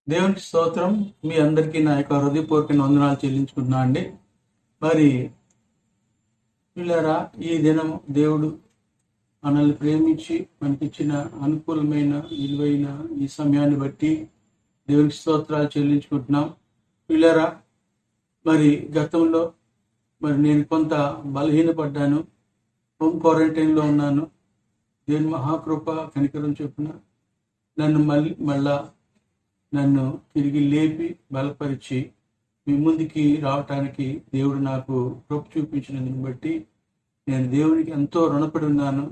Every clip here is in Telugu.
దేవునికి స్తోత్రం. మీ అందరికీ నా యొక్క హృదయపూర్వక వందనాలు చెల్లించుకుంటున్నా అండి. మరి పిల్లరా, ఈ దినం దేవుడు మనల్ని ప్రేమించి మనకిచ్చిన అనుకూలమైన విలువైన ఈ సమయాన్ని బట్టి దేవునికి స్తోత్రాలు చెల్లించుకుంటున్నాం. పిల్లరా, మరి గతంలో నేను కొంత బలహీనపడ్డాను. హోమ్ క్వారంటైన్లో ఉన్నాను. దేవుని మహాకృప కనికరం చొప్పున నన్ను తిరిగి లేపి బలపరిచి మీ ముందుకి రావటానికి దేవుడు నాకు కృప చూపించినందుని బట్టి నేను దేవునికి ఎంతో రుణపడి ఉన్నాను.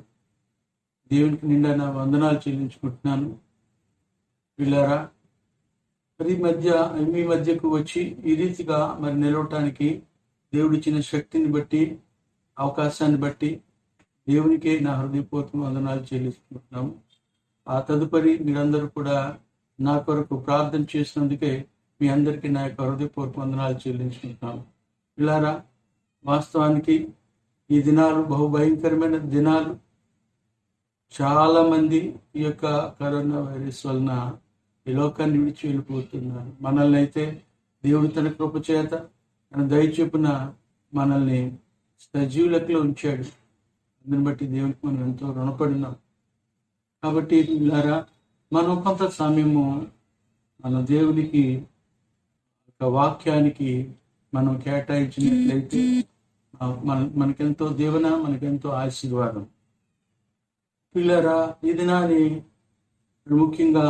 దేవునికి నిండా నా వందనాలు చెల్లించుకుంటున్నాను. పిల్లారా, మీ మధ్యకు వచ్చి ఈ రీతిగా నిలవటానికి దేవుడిచ్చిన శక్తిని బట్టి, అవకాశాన్ని బట్టి దేవునికే నా హృదయపూర్వక వందనాలు చెల్లించుకుంటున్నాము. ఆ తదుపరి మీరందరూ కూడా నా కొరకు ప్రార్థన చేసినందుకే మీ అందరికీ నా యొక్క హృదయపూర్వక వందనాలు చెల్లించుకుంటున్నాను. పిల్లారా, వాస్తవానికి ఈ దినాలు బహుభయంకరమైన దినాలు. చాలా మంది ఈ యొక్క కరోనా వైరస్ వలన ఈ లోకాన్ని విడిచి వెళ్ళిపోతున్నారు. మనల్ని అయితే దేవుడు తన కృప చేత తన దయచొప్పున మనల్ని సజీవులకులో ఉంచాడు. అందుని బట్టి దేవునికి మనం ఎంతో రుణపడినాం. కాబట్టి పిల్లారా, మనం కొంత సమయము మన దేవునికి వాక్యానికి మనం కేటాయించినట్లయితే మనకెంతో దీవెన, మనకెంతో ఆశీర్వాదం. పిల్లరా, ఈ దినాన్ని ముఖ్యంగా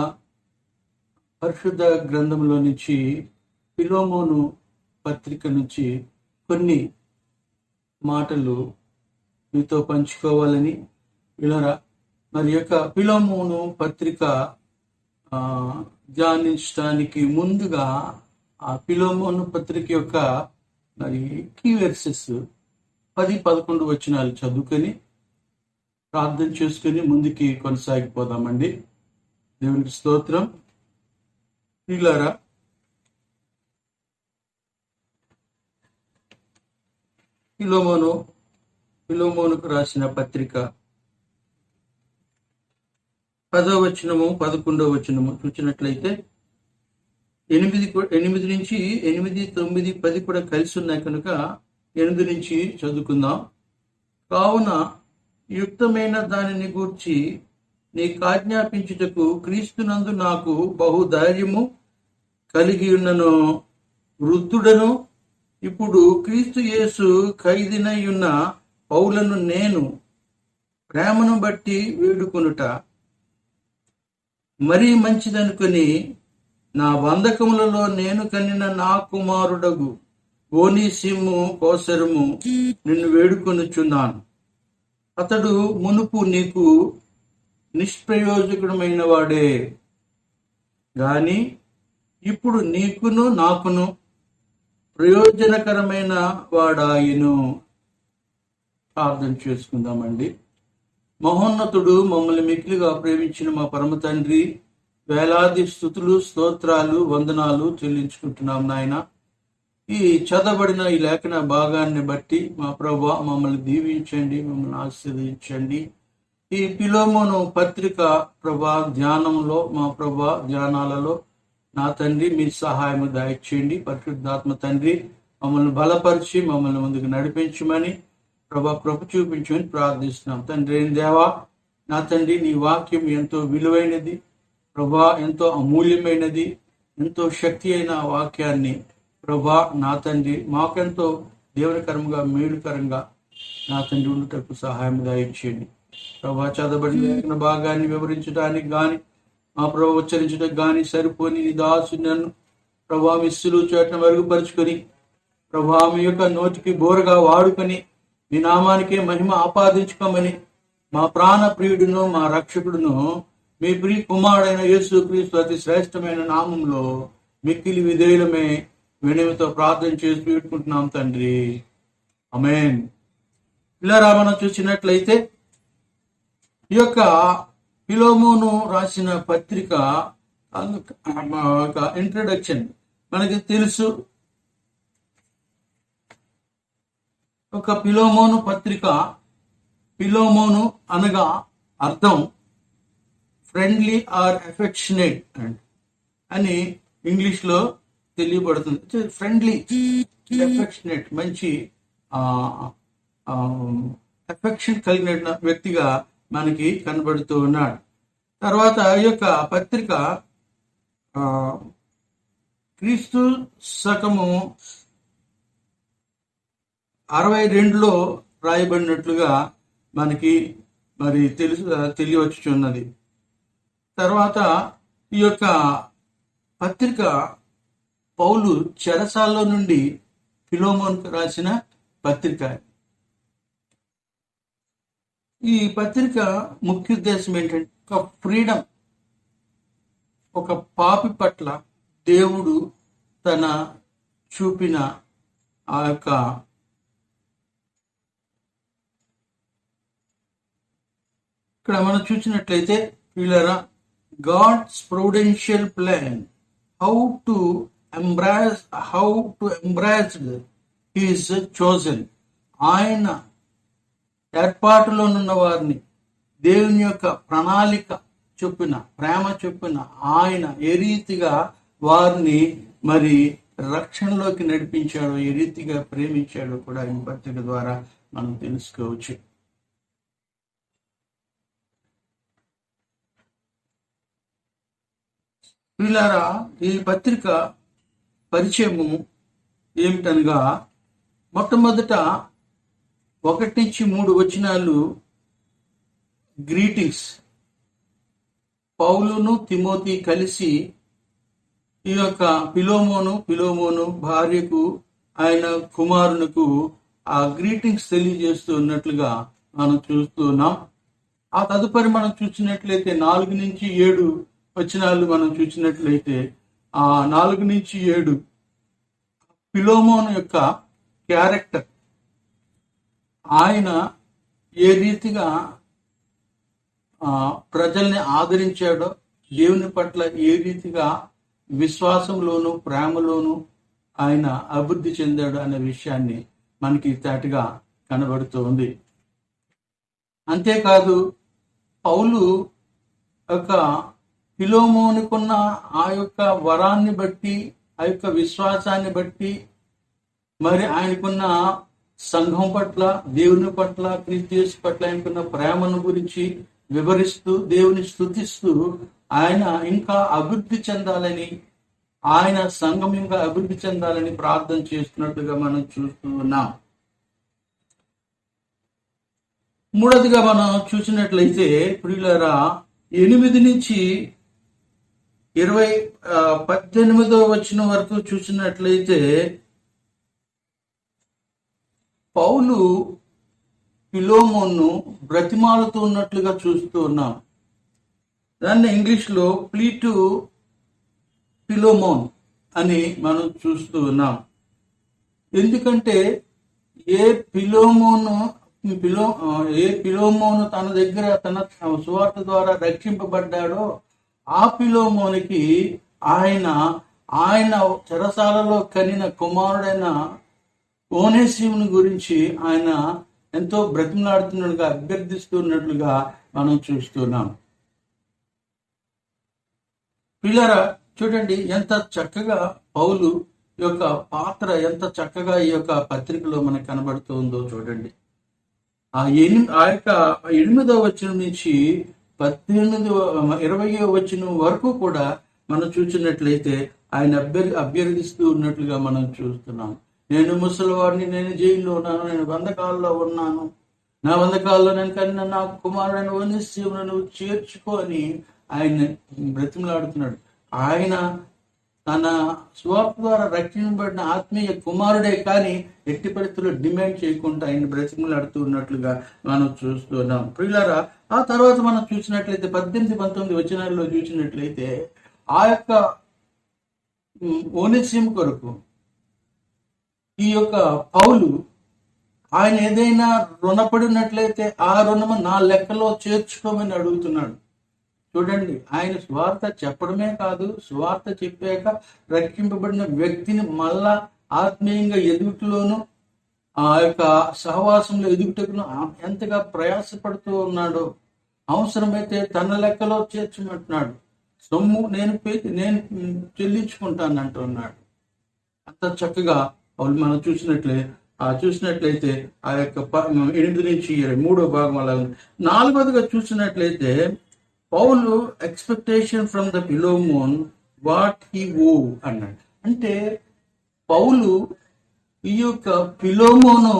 పరిశుద్ధ గ్రంథంలో నుంచి ఫిలోమోను పత్రిక నుంచి కొన్ని మాటలు మీతో పంచుకోవాలని. పిల్లరా, మరి యొక్క ఫిలోమోను పత్రిక ధ్యానించడానికి ముందుగా ఆ ఫిలోమోను పత్రిక యొక్క కీ వెర్సెస్ 10-11 వచనాలు చదువుకొని ప్రార్థన చేసుకుని ముందుకి కొనసాగిపోదామండి. దేవునికి స్తోత్రం. పిల్లారా, ఫిలోమోనుకు రాసిన పత్రిక 10వ వచనము 11వ వచనము చూసినట్లయితే 8 నుంచి 8, 9, 10 కూడా కలిసి ఉన్నాయి కనుక 8 నుంచి చదువుకుందాం. కావున యుక్తమైన దానిని గూర్చి నీకు ఆజ్ఞాపించుటకు క్రీస్తునందు నాకు బహుధైర్యము కలిగి ఉన్నను. వృద్ధుడను ఇప్పుడు క్రీస్తు యేసు ఖైదీనై ఉన్న పౌలను నేను ప్రేమను బట్టి వేడుకొనుట మరీ మంచిదనుకొని నా బంధకములలో నేను కనిన నా కుమారుడగు ఓనేసిము కోసరము నిన్ను వేడుకొనుచున్నాను. అతడు మునుపు నీకు నిష్ప్రయోజకుడమైన వాడే గాని ఇప్పుడు నీకును నాకును ప్రయోజనకరమైన వాడాయను. ప్రార్థన చేసుకుందామండి. మహోన్నతుడు, మమ్మల్ని మిక్కిలిగా ప్రేమించిన మా పరమ తండ్రి, వేలాది స్తుతులు, స్తోత్రాలు, వందనాలు చెల్లించుకుంటున్నాం నాయన. ఈ చదవబడిన ఈ లేఖన భాగాన్ని బట్టి మా ప్రభువా మమ్మల్ని దీవించండి, మమ్మల్ని ఆశీర్వదించండి. ఈ ఫిలోమోను పత్రిక ప్రభా ధ్యానంలో, మా ప్రభా ధ్యానాలలో నా తండ్రి మీ సహాయము దయచేయండి. పరిశుద్ధాత్మ తండ్రి మమ్మల్ని బలపరిచి మమ్మల్ని ముందుకు నడిపించమని ప్రభా కృప చూపించమని ప్రార్థిస్తున్నాం. తండ్రి దేవా, నా తండ్రి నీ వాక్యం ఎంతో విలువైనది ప్రభా, ఎంతో అమూల్యమైనది, ఎంతో శక్తి అయిన వాక్యాన్ని ప్రభా నా తండ్రి మాకెంతో దేవునికరంగా మేలుకరంగా నా తండ్రి ఉండుటకు సహాయం దయచేయండి. ప్రభా చదవబడిన లేఖన భాగాన్ని వివరించడానికి గాని మా ప్రభా ఉచ్చరించడానికి గాని సరిపోని నీ దాసు నన్ను ప్రభా మిస్సులు చోట్ల మెరుగుపరుచుకొని ప్రభా మీ యొక్క నోటికి బోరగా వాడుకొని మీ నామానికే మహిమ ఆపాదించుకోమని మా ప్రాణ ప్రియుడును మా రక్షకుడును మీ ప్రియ కుమారుడైన యేసు క్రీస్తు అతి శ్రేష్టమైన నామంలో మిక్కిలి విధేయులమే వినయంతో ప్రార్థన చేసి పెట్టుకుంటున్నాం తండ్రి. ఆమేన్. ఇలా మనం చూసినట్లయితే ఈ యొక్క ఫిలోమోను రాసిన పత్రిక ఇంట్రడక్షన్ మనకి తెలుసు. ఒక ఫిలోమోను పత్రిక, ఫిలోమోను అనగా అర్థం ఫ్రెండ్లీ ఆర్ ఎఫెక్షనేట్ అని ఇంగ్లీష్ లో తెలియబడుతుంది. ఫ్రెండ్లీ, ఎఫెక్షనేట్, మంచి ఎఫెక్షన్ కలిగిన వ్యక్తిగా మనకి కనబడుతూ ఉన్నాడు. తర్వాత ఈ యొక్క పత్రిక క్రీస్తు శకము 62లో రాయబడినట్లుగా మనకి మరి తెలియవచ్చుచున్నది. తర్వాత ఈ యొక్క పత్రిక పౌలు చెరసాల్లో నుండి ఫిలోమోన్కు రాసిన పత్రిక. ఈ పత్రిక ముఖ్య ఉద్దేశం ఏంటంటే ఒక ఫ్రీడమ్, ఒక పాపి పట్ల దేవుడు తన చూపిన ఆ యొక్క ఇక్కడ మనం చూసినట్లయితే వీళ్ళరా God's providential plan how to embrace his chosen. ఆయన ఏర్పాటులోనున్న వారిని దేవుని యొక్క ప్రణాళిక చొప్పున, ప్రేమ చొప్పున ఆయన ఏ రీతిగా వారిని మరి రక్షణలోకి నడిపించాడో, ఏ రీతిగా ప్రేమించాడో కూడా ఈ పత్రిక ద్వారా మనం తెలుసుకోవచ్చు. వీళ్ళారా ఈ పత్రిక పరిచయము ఏమిటనగా, మొట్టమొదట 1-3 వచనాలు గ్రీటింగ్స్. పౌలును తిమోతి కలిసి ఈ యొక్క పిలోమోను భార్యకు, ఆయన కుమారునికి ఆ గ్రీటింగ్స్ తెలియజేస్తూ ఉన్నట్లుగా మనం చూస్తున్నాం. ఆ తదుపరి మనం చూసినట్లయితే 4-7 వచనాలు మనం చూసినట్లయితే ఆ 4-7 పిలోమోను యొక్క క్యారెక్టర్, ఆయన ఏ రీతిగా ప్రజల్ని ఆదరించాడో, దేవుని పట్ల ఏ రీతిగా విశ్వాసంలోను ప్రేమలోను ఆయన అభివృద్ధి చెందాడు అనే విషయాన్ని మనకి తాటిగా కనబడుతోంది. అంతేకాదు పౌలు యొక్క ఫిలోమోనుకున్న ఆ యొక్క వరాన్ని బట్టి, ఆ యొక్క విశ్వాసాన్ని బట్టి, మరి ఆయనకున్న సంఘం పట్ల, దేవుని పట్ల, క్రీస్తు పట్ల ఆయనకున్న ప్రేమను గురించి వివరిస్తూ, దేవుని స్తుతిస్తూ ఆయన ఇంకా అభివృద్ధి చెందాలని, ఆయన సంఘం ఇంకా అభివృద్ధి చెందాలని ప్రార్థన చేస్తున్నట్టుగా మనం చూస్తూ ఉన్నాం. మూడవదిగా మనం చూసినట్లయితే ప్రియులారా 8-18 వచనం వరకు చూసినట్లయితే పౌలు ఫిలోమోన్ను బ్రతిమాలుతూ ఉన్నట్లుగా చూస్తూ ఉన్నాం. దాన్ని ఇంగ్లీష్లో ప్లీ టు ఫిలోమోన్ అని మనం చూస్తూ ఉన్నాం. ఎందుకంటే ఏ ఫిలోమోను తన దగ్గర తన సువార్త ద్వారా రక్షింపబడ్డాడో ఆ ఫిలోమోనికి ఆయన చెరసాలలో కనిన కుమారుడైన ఓనేసిముని గురించి ఆయన ఎంతో బ్రతిమలాడుతున్నట్టుగా, అభ్యర్థిస్తున్నట్లుగా మనం చూస్తున్నాం. పిల్లరా చూడండి, ఎంత చక్కగా పౌలు యొక్క పాత్ర ఎంత చక్కగా ఈ యొక్క పత్రికలో మనకు కనబడుతుందో చూడండి. ఆ యొక్క 8వ వచనం నుంచి 20వ వచనం వరకు కూడా మనం చూసినట్లయితే ఆయన అభ్యర్థిస్తూ ఉన్నట్లుగా మనం చూస్తున్నాం. నేను ముసలివాడిని, నేను జైల్లో ఉన్నాను, నేను బంధకాల్లో ఉన్నాను, నా బంధకాల్లో నేను కన్నా నా కుమారుడైన ఓనేసిమును నువ్వు చేర్చుకో అని ఆయన బ్రతిమలాడుతున్నాడు. ఆయన తన సువార్త ద్వారా రక్షించబడిన ఆత్మీయ కుమారుడే, కానీ ఎట్టి పరిస్థితుల్లో డిమాండ్ చేయకుండా ఆయన బ్రతిమలాడుతూ ఉన్నట్లుగా మనం చూస్తున్నాం. ప్రియులారా, ఆ తర్వాత మనం చూసినట్లయితే 18-19 వచనాల్లో చూసినట్లయితే ఆ యొక్క ఓనేసిము కొరకు ఈ యొక్క పౌలు ఆయన ఏదైనా రుణపడినట్లయితే ఆ రుణము నా లెక్కలో చేర్చుకోమని అడుగుతున్నాడు. చూడండి, ఆయన సువార్త చెప్పడమే కాదు, సువార్త చెప్పాక రక్షింపబడిన వ్యక్తిని మళ్ళా ఆత్మీయంగా ఎదుగుటలోను, ఆ యొక్క సహవాసంలో ఎదుగుటకును ఎంతగా ప్రయాసపడుతూ ఉన్నాడో, అవసరమైతే తన లెక్కలో చేర్చమంటున్నాడు. సొమ్ము నేను చెల్లించుకుంటాను అంటున్నాడు. అంత చక్కగా మనం చూసినట్లయితే ఆ యొక్క 8 నుంచి 3వ భాగం అలా ఉంది. 4వదిగా చూసినట్లయితే Paul expectation from the Philemon what he owe అన్నాడు. అంటే పౌలు ఈ యొక్క ఫిలోమోను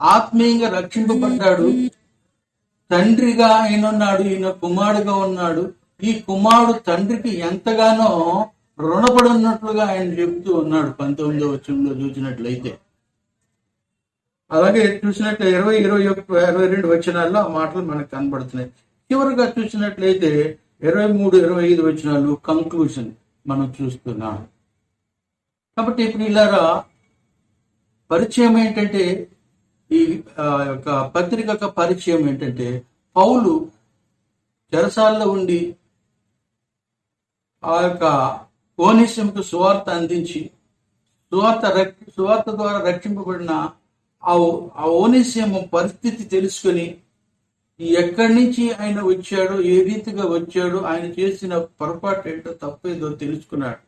ఆత్మీయంగా రక్షింపబడ్డాడు, తండ్రిగా ఆయన ఉన్నాడు, ఈయన కుమారుడుగా ఉన్నాడు. ఈ కుమారుడు తండ్రికి ఎంతగానో రుణపడి ఉన్నట్లుగా ఆయన చెప్తూ ఉన్నాడు 19వ వచనంలో చూసినట్లయితే. అలాగే చూసినట్లయితే 20, 21, 22 వచనాల్లో ఆ మాటలు మనకు కనబడుతున్నాయి. చివరిగా చూసినట్లయితే 23, 25 వచనాలు కంక్లూజన్ మనం చూస్తున్నాం. కాబట్టి ఇప్పుడు ఇలారా పరిచయం ఏంటంటే, ఈ యొక్క పత్రిక పరిచయం ఏంటంటే, పౌలు చెరసాల్లో ఉండి ఆ యొక్క ఓనేసిముకు సువార్త అందించి సువార్త ద్వారా రక్షింపబడిన ఆ ఓనేసిము పరిస్థితి తెలుసుకొని ఎక్కడి నుంచి ఆయన వచ్చాడో, ఏ రీతిగా వచ్చాడో, ఆయన చేసిన పొరపాటు ఏంటో తప్పేదో తెలుసుకున్నాడు.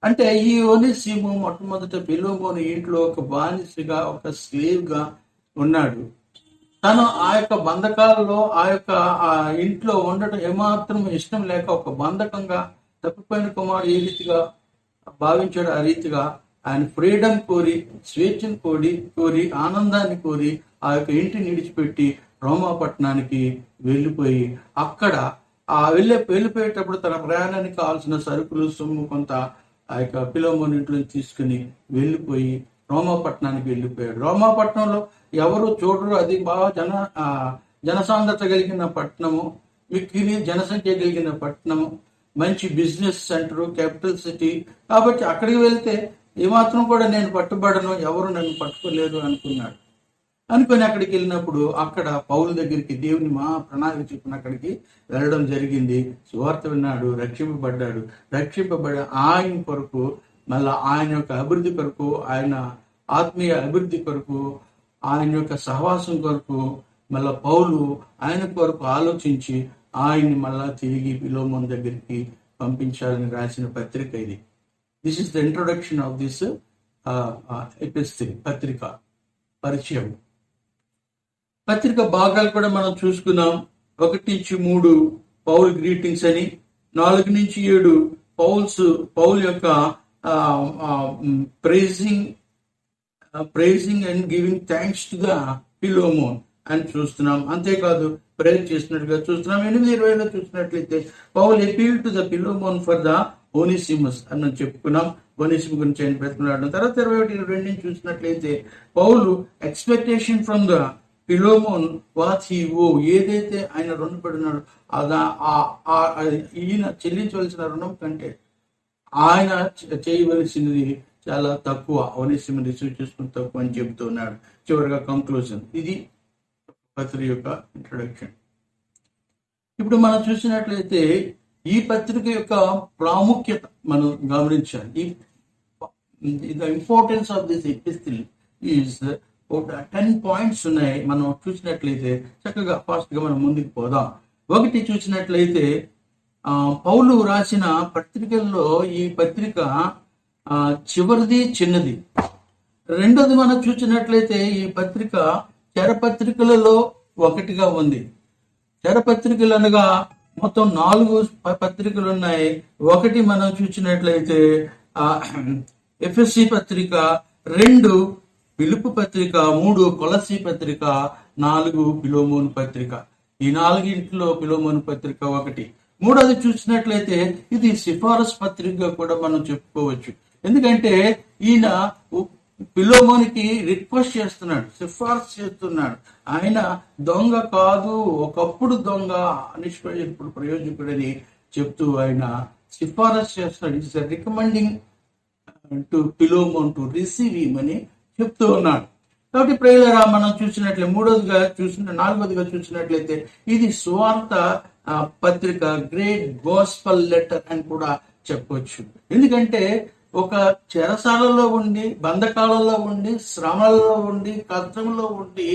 అంటే ఈ ఓనేసిము మొట్టమొదట ఫిలోమోను ఇంట్లో ఒక బానిసగా, ఒక స్లేవ్గా ఉన్నాడు. తను ఆ యొక్క బంధకాలలో ఆ యొక్క ఆ ఇంట్లో ఉండటం ఏమాత్రం ఇష్టం లేక ఒక బంధకంగా తప్పిపోయిన కుమారుడు ఏ రీతిగా భావించాడు ఆ రీతిగా ఆయన ఫ్రీడమ్ కోరి, స్వేచ్ఛను కోరి ఆనందాన్ని కోరి ఆ యొక్క ఇంటిని విడిచిపెట్టి రోమా పట్టణానికి వెళ్ళిపోయి అక్కడ వెళ్ళిపోయేటప్పుడు తన ప్రయాణానికి కావాల్సిన సరుకులు, సొమ్ము కొంత ఆ యొక్క ఫిలోమోను ఇంట్లో తీసుకుని వెళ్ళిపోయి రోమా పట్టణానికి వెళ్ళిపోయాడు. రోమా పట్టణంలో ఎవరు చూడరు, అది బాగా జనసాంద్రత కలిగిన పట్టణము, మిక్కిలి జనసంఖ్య కలిగిన పట్టణము, మంచి బిజినెస్ సెంటరు, క్యాపిటల్ సిటీ. కాబట్టి అక్కడికి వెళ్తే ఏమాత్రం కూడా నేను పట్టుబడను, ఎవరు నన్ను పట్టుకోలేరు అనుకుని అక్కడికి వెళ్ళినప్పుడు అక్కడ పౌలు దగ్గరికి దేవుని ప్రణాళిక చెప్పిన అక్కడికి వెళ్ళడం జరిగింది. సువార్త విన్నాడు, రక్షింపబడి ఆయన కొరకు, మళ్ళా ఆయన యొక్క అభివృద్ధి కొరకు, ఆయన ఆత్మీయ అభివృద్ధి కొరకు, ఆయన యొక్క సహవాసం కొరకు మళ్ళా పౌలు ఆయన కొరకు ఆలోచించి ఆయన్ని మళ్ళా తిరిగి ఫిలోమోను దగ్గరికి పంపించాలని రాసిన పత్రిక ఇది. This is the introduction of this ఎపిస్టిల్, పత్రిక పరిచయం. పత్రిక భాగాలు కూడా మనం చూసుకున్నాం. 1-3 పౌల్ గ్రీటింగ్స్ అని, 4-7 పౌల్ యొక్క praising and giving thanks to the Philemon అని చూస్తున్నాం. అంతేకాదు ప్రేర్ చేసినట్టుగా చూస్తున్నాం. 8-20లో చూసినట్లయితే Paul appeal to the Philemon for the Onesimus అని చెప్పుకున్నాం. ఓనేసిము గురించి ఆయన బ్రతిమలాడడం. తర్వాత 21-22 చూసినట్లయితే Paul expectation from the Philemon what he owe, ఏదైతే ఆయన రుణపడినాడు ఈయన చెల్లించవలసిన రుణం కంటే ఆయన చేయవలసినది చాలా తక్కువ, ఓనేసిము రిసీవ్ చేసుకుని తక్కువ అని చెబుతున్నాడు. చివరిగా కంక్లూజన్. ఇది పత్రిక యొక్క ఇంట్రొడక్షన్. ఇప్పుడు మనం చూసినట్లయితే ఈ పత్రిక యొక్క ప్రాముఖ్యత మనం గమనించాలి. The importance of this ఎపిస్టిల్ is 10 points ఉన్నాయి. మనం చూసినట్లయితే చక్కగా ఫాస్ట్ గా మనం ముందుకు పోదాం. 1 చూసినట్లయితే పౌలు రాసిన పత్రికల్లో ఈ పత్రిక చివరిది, చిన్నది. 2ది మనం చూసినట్లయితే ఈ పత్రిక చెరపత్రికలలో ఒకటిగా ఉంది. చెరపత్రికలు అనగా మొత్తం 4 పత్రికలు ఉన్నాయి. 1 మనం చూసినట్లయితే ఎఫెసీ పత్రిక, 2 ఫిలిప్పు పత్రిక, 3 కొలసీ పత్రిక, 4 ఫిలోమోను పత్రిక. ఈ 4 ఫిలోమోను పత్రిక 1. 3ది చూసినట్లయితే ఇది సిఫారసు పత్రికగా కూడా మనం చెప్పుకోవచ్చు. ఎందుకంటే ఈయన ఫిలోమోనికి రిక్వెస్ట్ చేస్తున్నాడు, సిఫారసు చేస్తున్నాడు. ఆయన దొంగ కాదు, ఒకప్పుడు దొంగ, నిష్ప్రయోజకుడు, ప్రయోజకుడని చెప్తూ ఆయన సిఫారసు చేస్తున్నాడు. It's recommending to Philemon to receive him అని చెప్తూ ఉన్నాడు. కాబట్టి ప్రియులారా మనం చూసినట్లే 4వదిగా చూసినట్లయితే ఇది సువార్త పత్రిక, గ్రేట్ గాస్పల్ లెటర్ అని కూడా చెప్పవచ్చు. ఎందుకంటే ఒక చెరసాలలో ఉండి, బంధకాలలో ఉండి, శ్రమలలో ఉండి, కష్టంలో ఉండి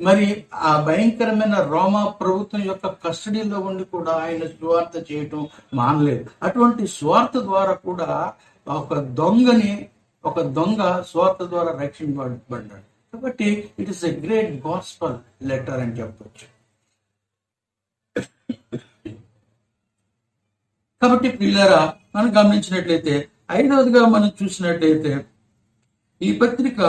మరి ఆ భయంకరమైన రోమా ప్రభుత్వం యొక్క కస్టడీలో ఉండి కూడా ఆయన సువార్త చేయటం మానలేదు. అటువంటి స్వార్థ ద్వారా కూడా ఒక దొంగ స్వార్థ ద్వారా రక్షించబడ్డాడు. కాబట్టి it is a great gospel letter అని చెప్పొచ్చు. కాబట్టి ప్రియులారా, మనం గమనించినట్లయితే 5వదిగా మనం చూసినట్లయితే ఈ పత్రిక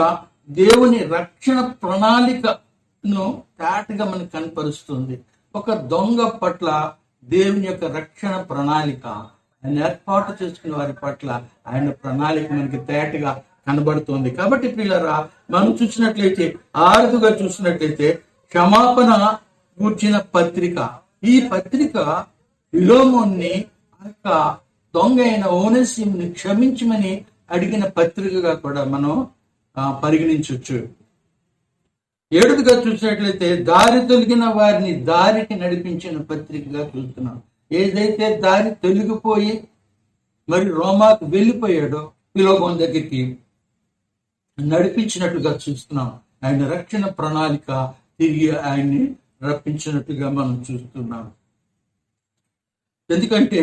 దేవుని రక్షణ ప్రణాళికను తేటగా మనకు కనపరుస్తుంది. ఒక దొంగ పట్ల దేవుని యొక్క రక్షణ ప్రణాళిక, ఆయన ఏర్పాటు చేసుకున్న వారి పట్ల ఆయన ప్రణాళిక మనకి తేటగా కనబడుతుంది. కాబట్టి ప్రియులారా, మనం చూసినట్లయితే 6వదిగా చూసినట్లయితే క్షమాపణ కూర్చిన పత్రిక. ఈ పత్రిక ఫిలోమోన్ని యొక్క దొంగ అయిన ఓనేసిముని క్షమించమని అడిగిన పత్రికగా కూడా మనం పరిగణించవచ్చు. 7వదిగా చూసినట్లయితే దారి తొలగిన వారిని దారికి నడిపించిన పత్రికగా చూస్తున్నాం. ఏదైతే దారి తొలగిపోయి మరి రోమాకు వెళ్ళిపోయాడో ఫిలోమోను దగ్గరికి నడిపించినట్లుగా చూస్తున్నాం. ఆయన రక్షణ ప్రణాళిక తిరిగి ఆయన్ని రప్పించినట్టుగా మనం చూస్తున్నాం. ఎందుకంటే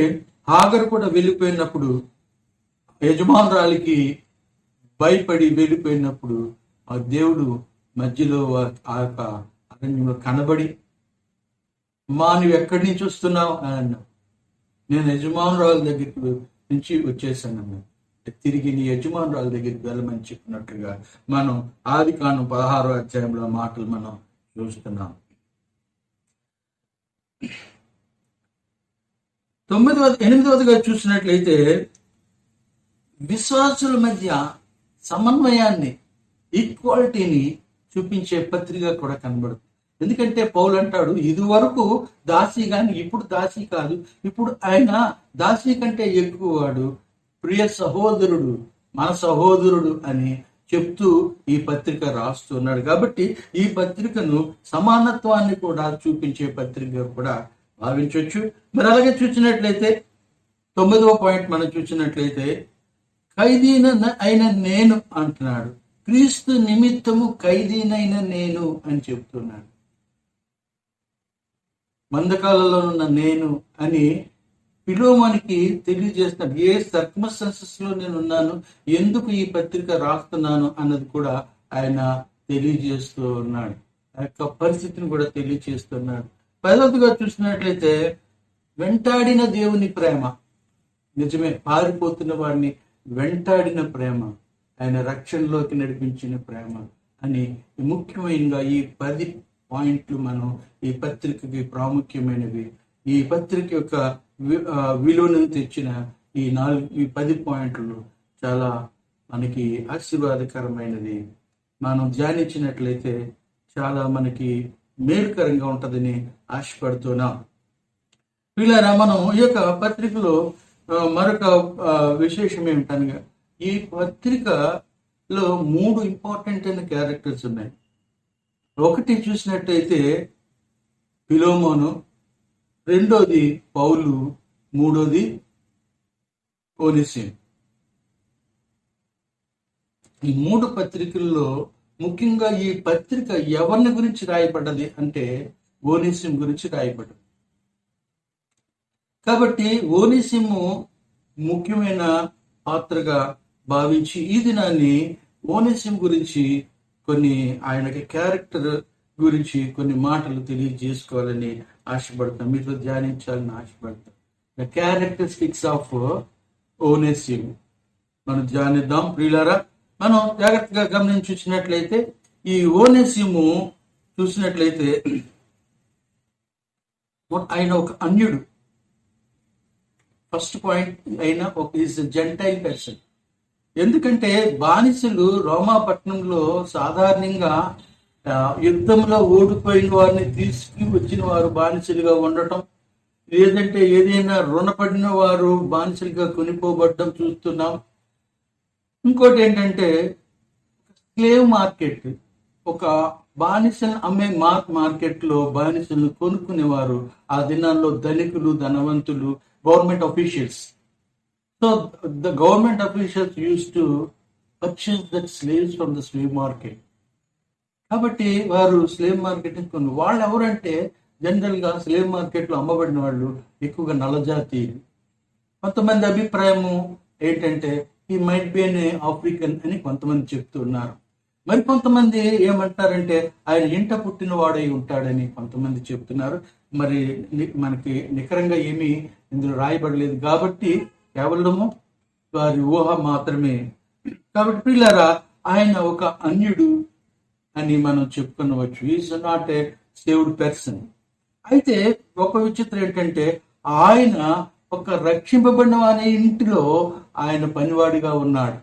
హాగరు కూడా వెళ్ళిపోయినప్పుడు, యజమానురాలికి భయపడి వెళ్ళిపోయినప్పుడు ఆ దేవుడు మధ్యలో ఆ యొక్క అరణ్యంలో కనబడి, మా నువ్వు ఎక్కడి నుంచి వస్తున్నావు అని అన్నావు. నేను యజమానురాల దగ్గరికి నుంచి వచ్చేసాను. తిరిగి నీ యజమానురాల దగ్గరికి వెళ్ళమని చెప్పినట్టుగా మనం ఆదికాండం 16వ అధ్యాయంలో మాటలు మనం చూస్తున్నాం. 8వదిగా చూసినట్లయితే విశ్వాసుల మధ్య సమన్వయాన్ని, ఈక్వాలిటీని చూపించే పత్రిక కూడా కనబడుతుంది. ఎందుకంటే పౌలు అంటాడు, ఇది వరకు దాసి కానీ ఇప్పుడు దాసి కాదు, ఇప్పుడు ఆయన దాసి కంటే ఎక్కువ వాడు, ప్రియ సహోదరుడు, మన సహోదరుడు అని చెప్తూ ఈ పత్రిక రాస్తున్నాడు. కాబట్టి ఈ పత్రికను సమానత్వాన్ని కూడా చూపించే పత్రిక కూడా భావించవచ్చు. మరి అలాగే చూసినట్లయితే 9వ పాయింట్ మనం చూసినట్లయితే అయిన నేను అంటున్నాడు. క్రీస్తు నిమిత్తము ఖైదీనైన నేను అని చెప్తున్నాడు. మందకాలలో ఉన్న నేను అని ఫిలోమోనుకి తెలియజేస్తున్నాడు. ఏ సర్కమ్స్టాన్సెస్ లో నేను ఉన్నాను, ఎందుకు ఈ పత్రిక రాస్తున్నాను అన్నది కూడా ఆయన తెలియజేస్తూ ఉన్నాడు. ఆ యొక్క పరిస్థితిని కూడా తెలియజేస్తున్నాడు. 10వదిగా చూసినట్లయితే వెంటాడిన దేవుని ప్రేమ, నిజమే, పారిపోతున్న వాడిని వెంటాడిన ప్రేమ, ఆయన రక్షణలోకి నడిపించిన ప్రేమ అని ముఖ్యమైనగా ఈ 10 పాయింట్లు మనం ఈ పత్రికకి ప్రాముఖ్యమైనవి. ఈ పత్రిక యొక్క విలువను తెచ్చిన ఈ 10 పాయింట్లు చాలా మనకి ఆశీర్వాదకరమైనది. మనం ధ్యానించినట్లయితే చాలా మనకి మేలుకరంగా ఉంటుందని ఆశపడుతున్నాం. వీళ్ళారా, మనం ఈ యొక్క పత్రికలో మరొక విశేషం ఏమిటనగా, ఈ పత్రికలో 3 ఇంపార్టెంట్ అయిన క్యారెక్టర్స్ ఉన్నాయి. ఒకటి చూసినట్టయితే ఫిలోమోను, రెండోది పౌలు, మూడోది ఓనేసిము. ఈ 3 పత్రికల్లో ముఖ్యంగా ఈ పత్రిక ఎవరిని గురించి రాయబడ్డది అంటే ఓనేసిము గురించి రాయబడ్డది. కాబట్టి ఓనేసిము ముఖ్యమైన పాత్రగా భావించి ఈ దినాన్ని ఓనేసిము గురించి కొన్ని ఆయనకి క్యారెక్టర్ గురించి కొన్ని మాటలు తెలియజేసుకోవాలని ఆశపడతాం, మీతో ధ్యానించాలని ఆశపడతాం. ద క్యారెక్టరిస్టిక్స్ ఆఫ్ ఓనేసిము మనం ధ్యానిద్దాం. ప్రియులారా, మనం జాగ్రత్తగా గమనించినట్లయితే ఈ ఓనేసిము చూసినట్లయితే ఆయన ఒక అన్యుడు. ఫస్ట్ పాయింట్, అయినా ఒక ఈజ్ జెంటైల్ పర్సన్. ఎందుకంటే బానిసలు రోమాపట్నంలో సాధారణంగా యుద్ధంలో ఓడిపోయిన వారిని తీసుకుని వచ్చిన వారు బానిసలుగా ఉండటం, లేదంటే ఏదైనా రుణపడిన వారు బానిసలుగా కొనిపోబడటం చూస్తున్నాం. ఇంకోటి ఏంటంటే స్లేవ్ మార్కెట్, ఒక బానిసలను అమ్మే మార్కెట్లో బానిసలను కొనుక్కునేవారు ఆ దినాల్లో ధనికులు, ధనవంతులు, government officials. So the government officials use to purchase that slaves from the slave market. కాబట్టి వారు స్లేవ్ మార్కెట్ కొన్ని వాళ్ళు ఎవరంటే జనరల్గా స్లేవ్ మార్కెట్లో అమ్మబడిన వాళ్ళు ఎక్కువగా నల్లజాతి. కొంతమంది అభిప్రాయము ఏంటంటే ఈ మైట్ బి అనే ఆఫ్రికన్ అని కొంతమంది చెప్తున్నారు. మరి కొంతమంది ఏమంటారంటే ఆయన ఇంట పుట్టిన వాడై ఉంటాడని కొంతమంది చెప్తున్నారు. మరి మనకి నికరంగా ఏమీ ఇందులో రాయబడలేదు కాబట్టి కేవలము వారి ఊహ మాత్రమే. కాబట్టి పిల్లరా, ఆయన ఒక అన్యుడు అని మనం చెప్పుకునవచ్చు. Is not a saved person. అయితే ఒక విచిత్రం ఏంటంటే ఆయన ఒక రక్షింపబడిన వారి ఇంటిలో ఆయన పనివాడిగా ఉన్నాడు,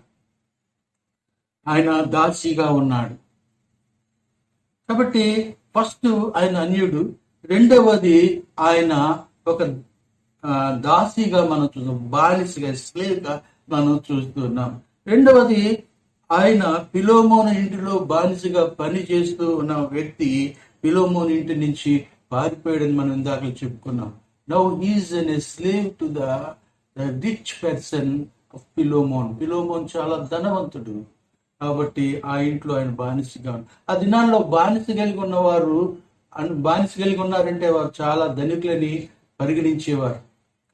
ఆయన దాసిగా ఉన్నాడు. కాబట్టి ఫస్ట్ ఆయన అన్యుడు, రెండవది ఆయన ఒక దాసిగా మనం చూస్తాం, బానిసగా స్లేవ్గా మనం చూస్తున్నాం. రెండవది ఆయన ఫిలోమోను ఇంటిలో బానిసగా పని చేస్తూ ఉన్న వ్యక్తి ఫిలోమోను ఇంటి నుంచి పారిపోయాడని మనం ఇందాక చెప్పుకున్నాం. Now he is a slave to the rich person of Philemon. Philemon చాలా ధనవంతుడు కాబట్టి ఆ ఇంట్లో ఆయన బానిసగా. ఆ దినాల్లో బానిస కలిగి ఉన్నవారు బానిస కలిగి ఉన్నారంటే వారు చాలా ధనికులని పరిగణించేవారు.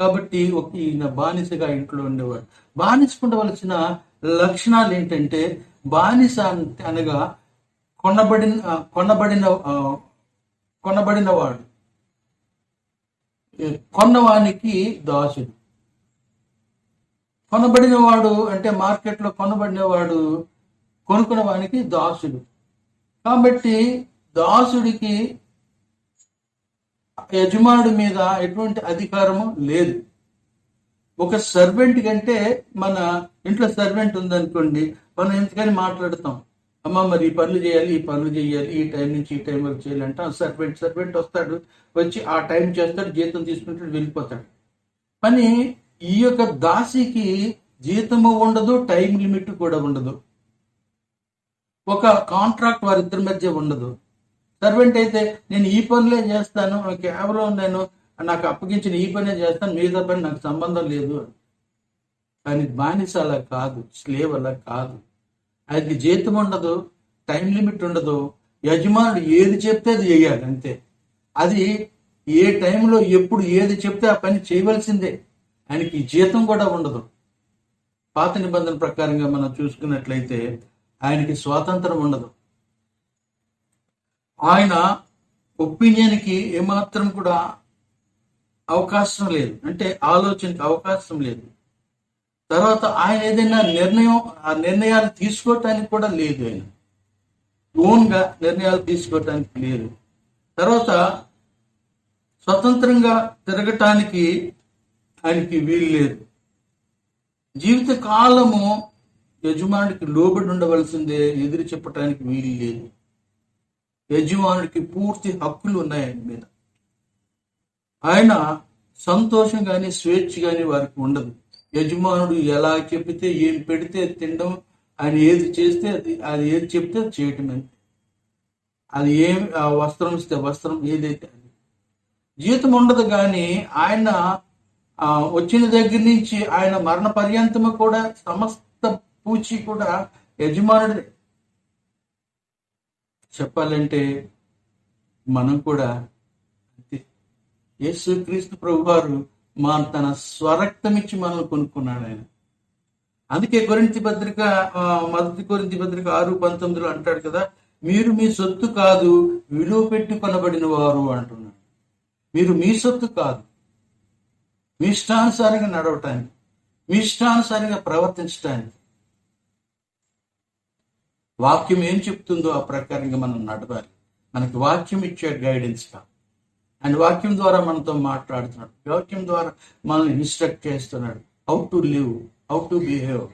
కాబట్టి ఈయన బానిసగా ఇంట్లో ఉండేవాడు. బానిసకు ఉండవలసిన లక్షణాలు ఏంటంటే, బానిస అనగా కొనబడినవాడు, కొన్నవానికి దాసుడు. కొనబడినవాడు అంటే మార్కెట్లో కొనబడినవాడు, కొనుక్కున్న వానికి దాసుడు. కాబట్టి దాసుడికి యజమానుడి మీద ఎటువంటి అధికారము లేదు. ఒక సర్వెంట్ కంటే, మన ఇంట్లో సర్వెంట్ ఉందనుకోండి, మనం ఎందుకని మాట్లాడతాం, అమ్మ మరి ఈ పనులు చేయాలి, ఈ పనులు చేయాలి, ఈ టైం నుంచి ఈ టైం వరకు చేయాలంటే సర్వెంట్ వస్తాడు, వచ్చి ఆ టైం చేస్తాడు, జీతం తీసుకుంటాడు, వెళ్ళిపోతాడు. కానీ ఈ యొక్క దాసికి జీతము ఉండదు, టైం లిమిట్ కూడా ఉండదు, ఒక కాంట్రాక్ట్ వారిద్దరి మధ్య ఉండదు. సర్వెంట్ అయితే నేను ఈ పనులే చేస్తాను, కేవలం నేను నాకు అప్పగించిన ఈ పనే చేస్తాను, మిగతా పని నాకు సంబంధం లేదు. కానీ బానిస అలా కాదు, స్లేవ్ అలా కాదు. ఆయనకి జీతం ఉండదు, టైం లిమిట్ ఉండదు, యజమానుడు ఏది చెప్తే అది చేయాలి అంతే. అది ఏ టైంలో ఎప్పుడు ఏది చెప్తే ఆ పని చేయవలసిందే. ఆయనకి జీతం కూడా ఉండదు. పాత నిబంధన ప్రకారంగా మనం చూసుకున్నట్లయితే ఆయనకి స్వాతంత్రం ఉండదు. ఆయన ఒపీనియన్కి ఏమాత్రం కూడా అవకాశం లేదు, అంటే ఆలోచనకి అవకాశం లేదు. తర్వాత ఆయన ఏదైనా నిర్ణయాలు తీసుకోవటానికి కూడా లేదు. ఆయన ఓన్గా నిర్ణయాలు తీసుకోవటానికి లేదు. తర్వాత స్వతంత్రంగా తిరగటానికి ఆయనకి వీలు లేదు. జీవిత కాలము యజమానుడికి లోబడి ఉండవలసిందే, ఎదురు చెప్పటానికి వీలు లేదు. యజమానుడికి పూర్తి హక్కులు ఉన్నాయి ఆయన మీద. ఆయన సంతోషం కానీ స్వేచ్ఛ కానీ వారికి ఉండదు. యజమానుడు ఎలా చెబితే, ఏం పెడితే తినడం, ఆయన ఏది చేస్తే అది ఏది చెప్తే అది చేయటం అంతే. అది ఏం వస్త్రం ఇస్తే వస్త్రం, ఏదైతే అది. జీతం ఉండదు. కానీ ఆయన వచ్చిన దగ్గర నుంచి ఆయన మరణ పర్యంతము కూడా సమస్త పూచి కూడా యజమానుడే. చెప్పాలంటే మనం కూడా అంతే. యేసుక్రీస్తు ప్రభువారు తన స్వరక్తం ఇచ్చి మనల్ని కొనుక్కున్నాడు ఆయన. అందుకే మొదటి కొరింథీ పత్రిక 6:19 అంటాడు కదా, మీరు మీ సొత్తు కాదు, విలువ పెట్టి కొనబడిన వారు అంటున్నాడు. మీరు మీ సొత్తు కాదు, మీ ఇష్టానుసారంగా నడవటానికి, మీ ఇష్టానుసారంగా ప్రవర్తించడానికి వాక్యం ఏం చెప్తుందో ఆ ప్రకారంగా మనం నడవాలి. మనకి వాక్యం ఇచ్చే గైడెన్స్ గా, అండ్ వాక్యం ద్వారా మనతో మాట్లాడుతున్నాడు, వాక్యం ద్వారా మనల్ని ఇన్స్ట్రక్ట్ చేస్తున్నాడు. How to live, how to behave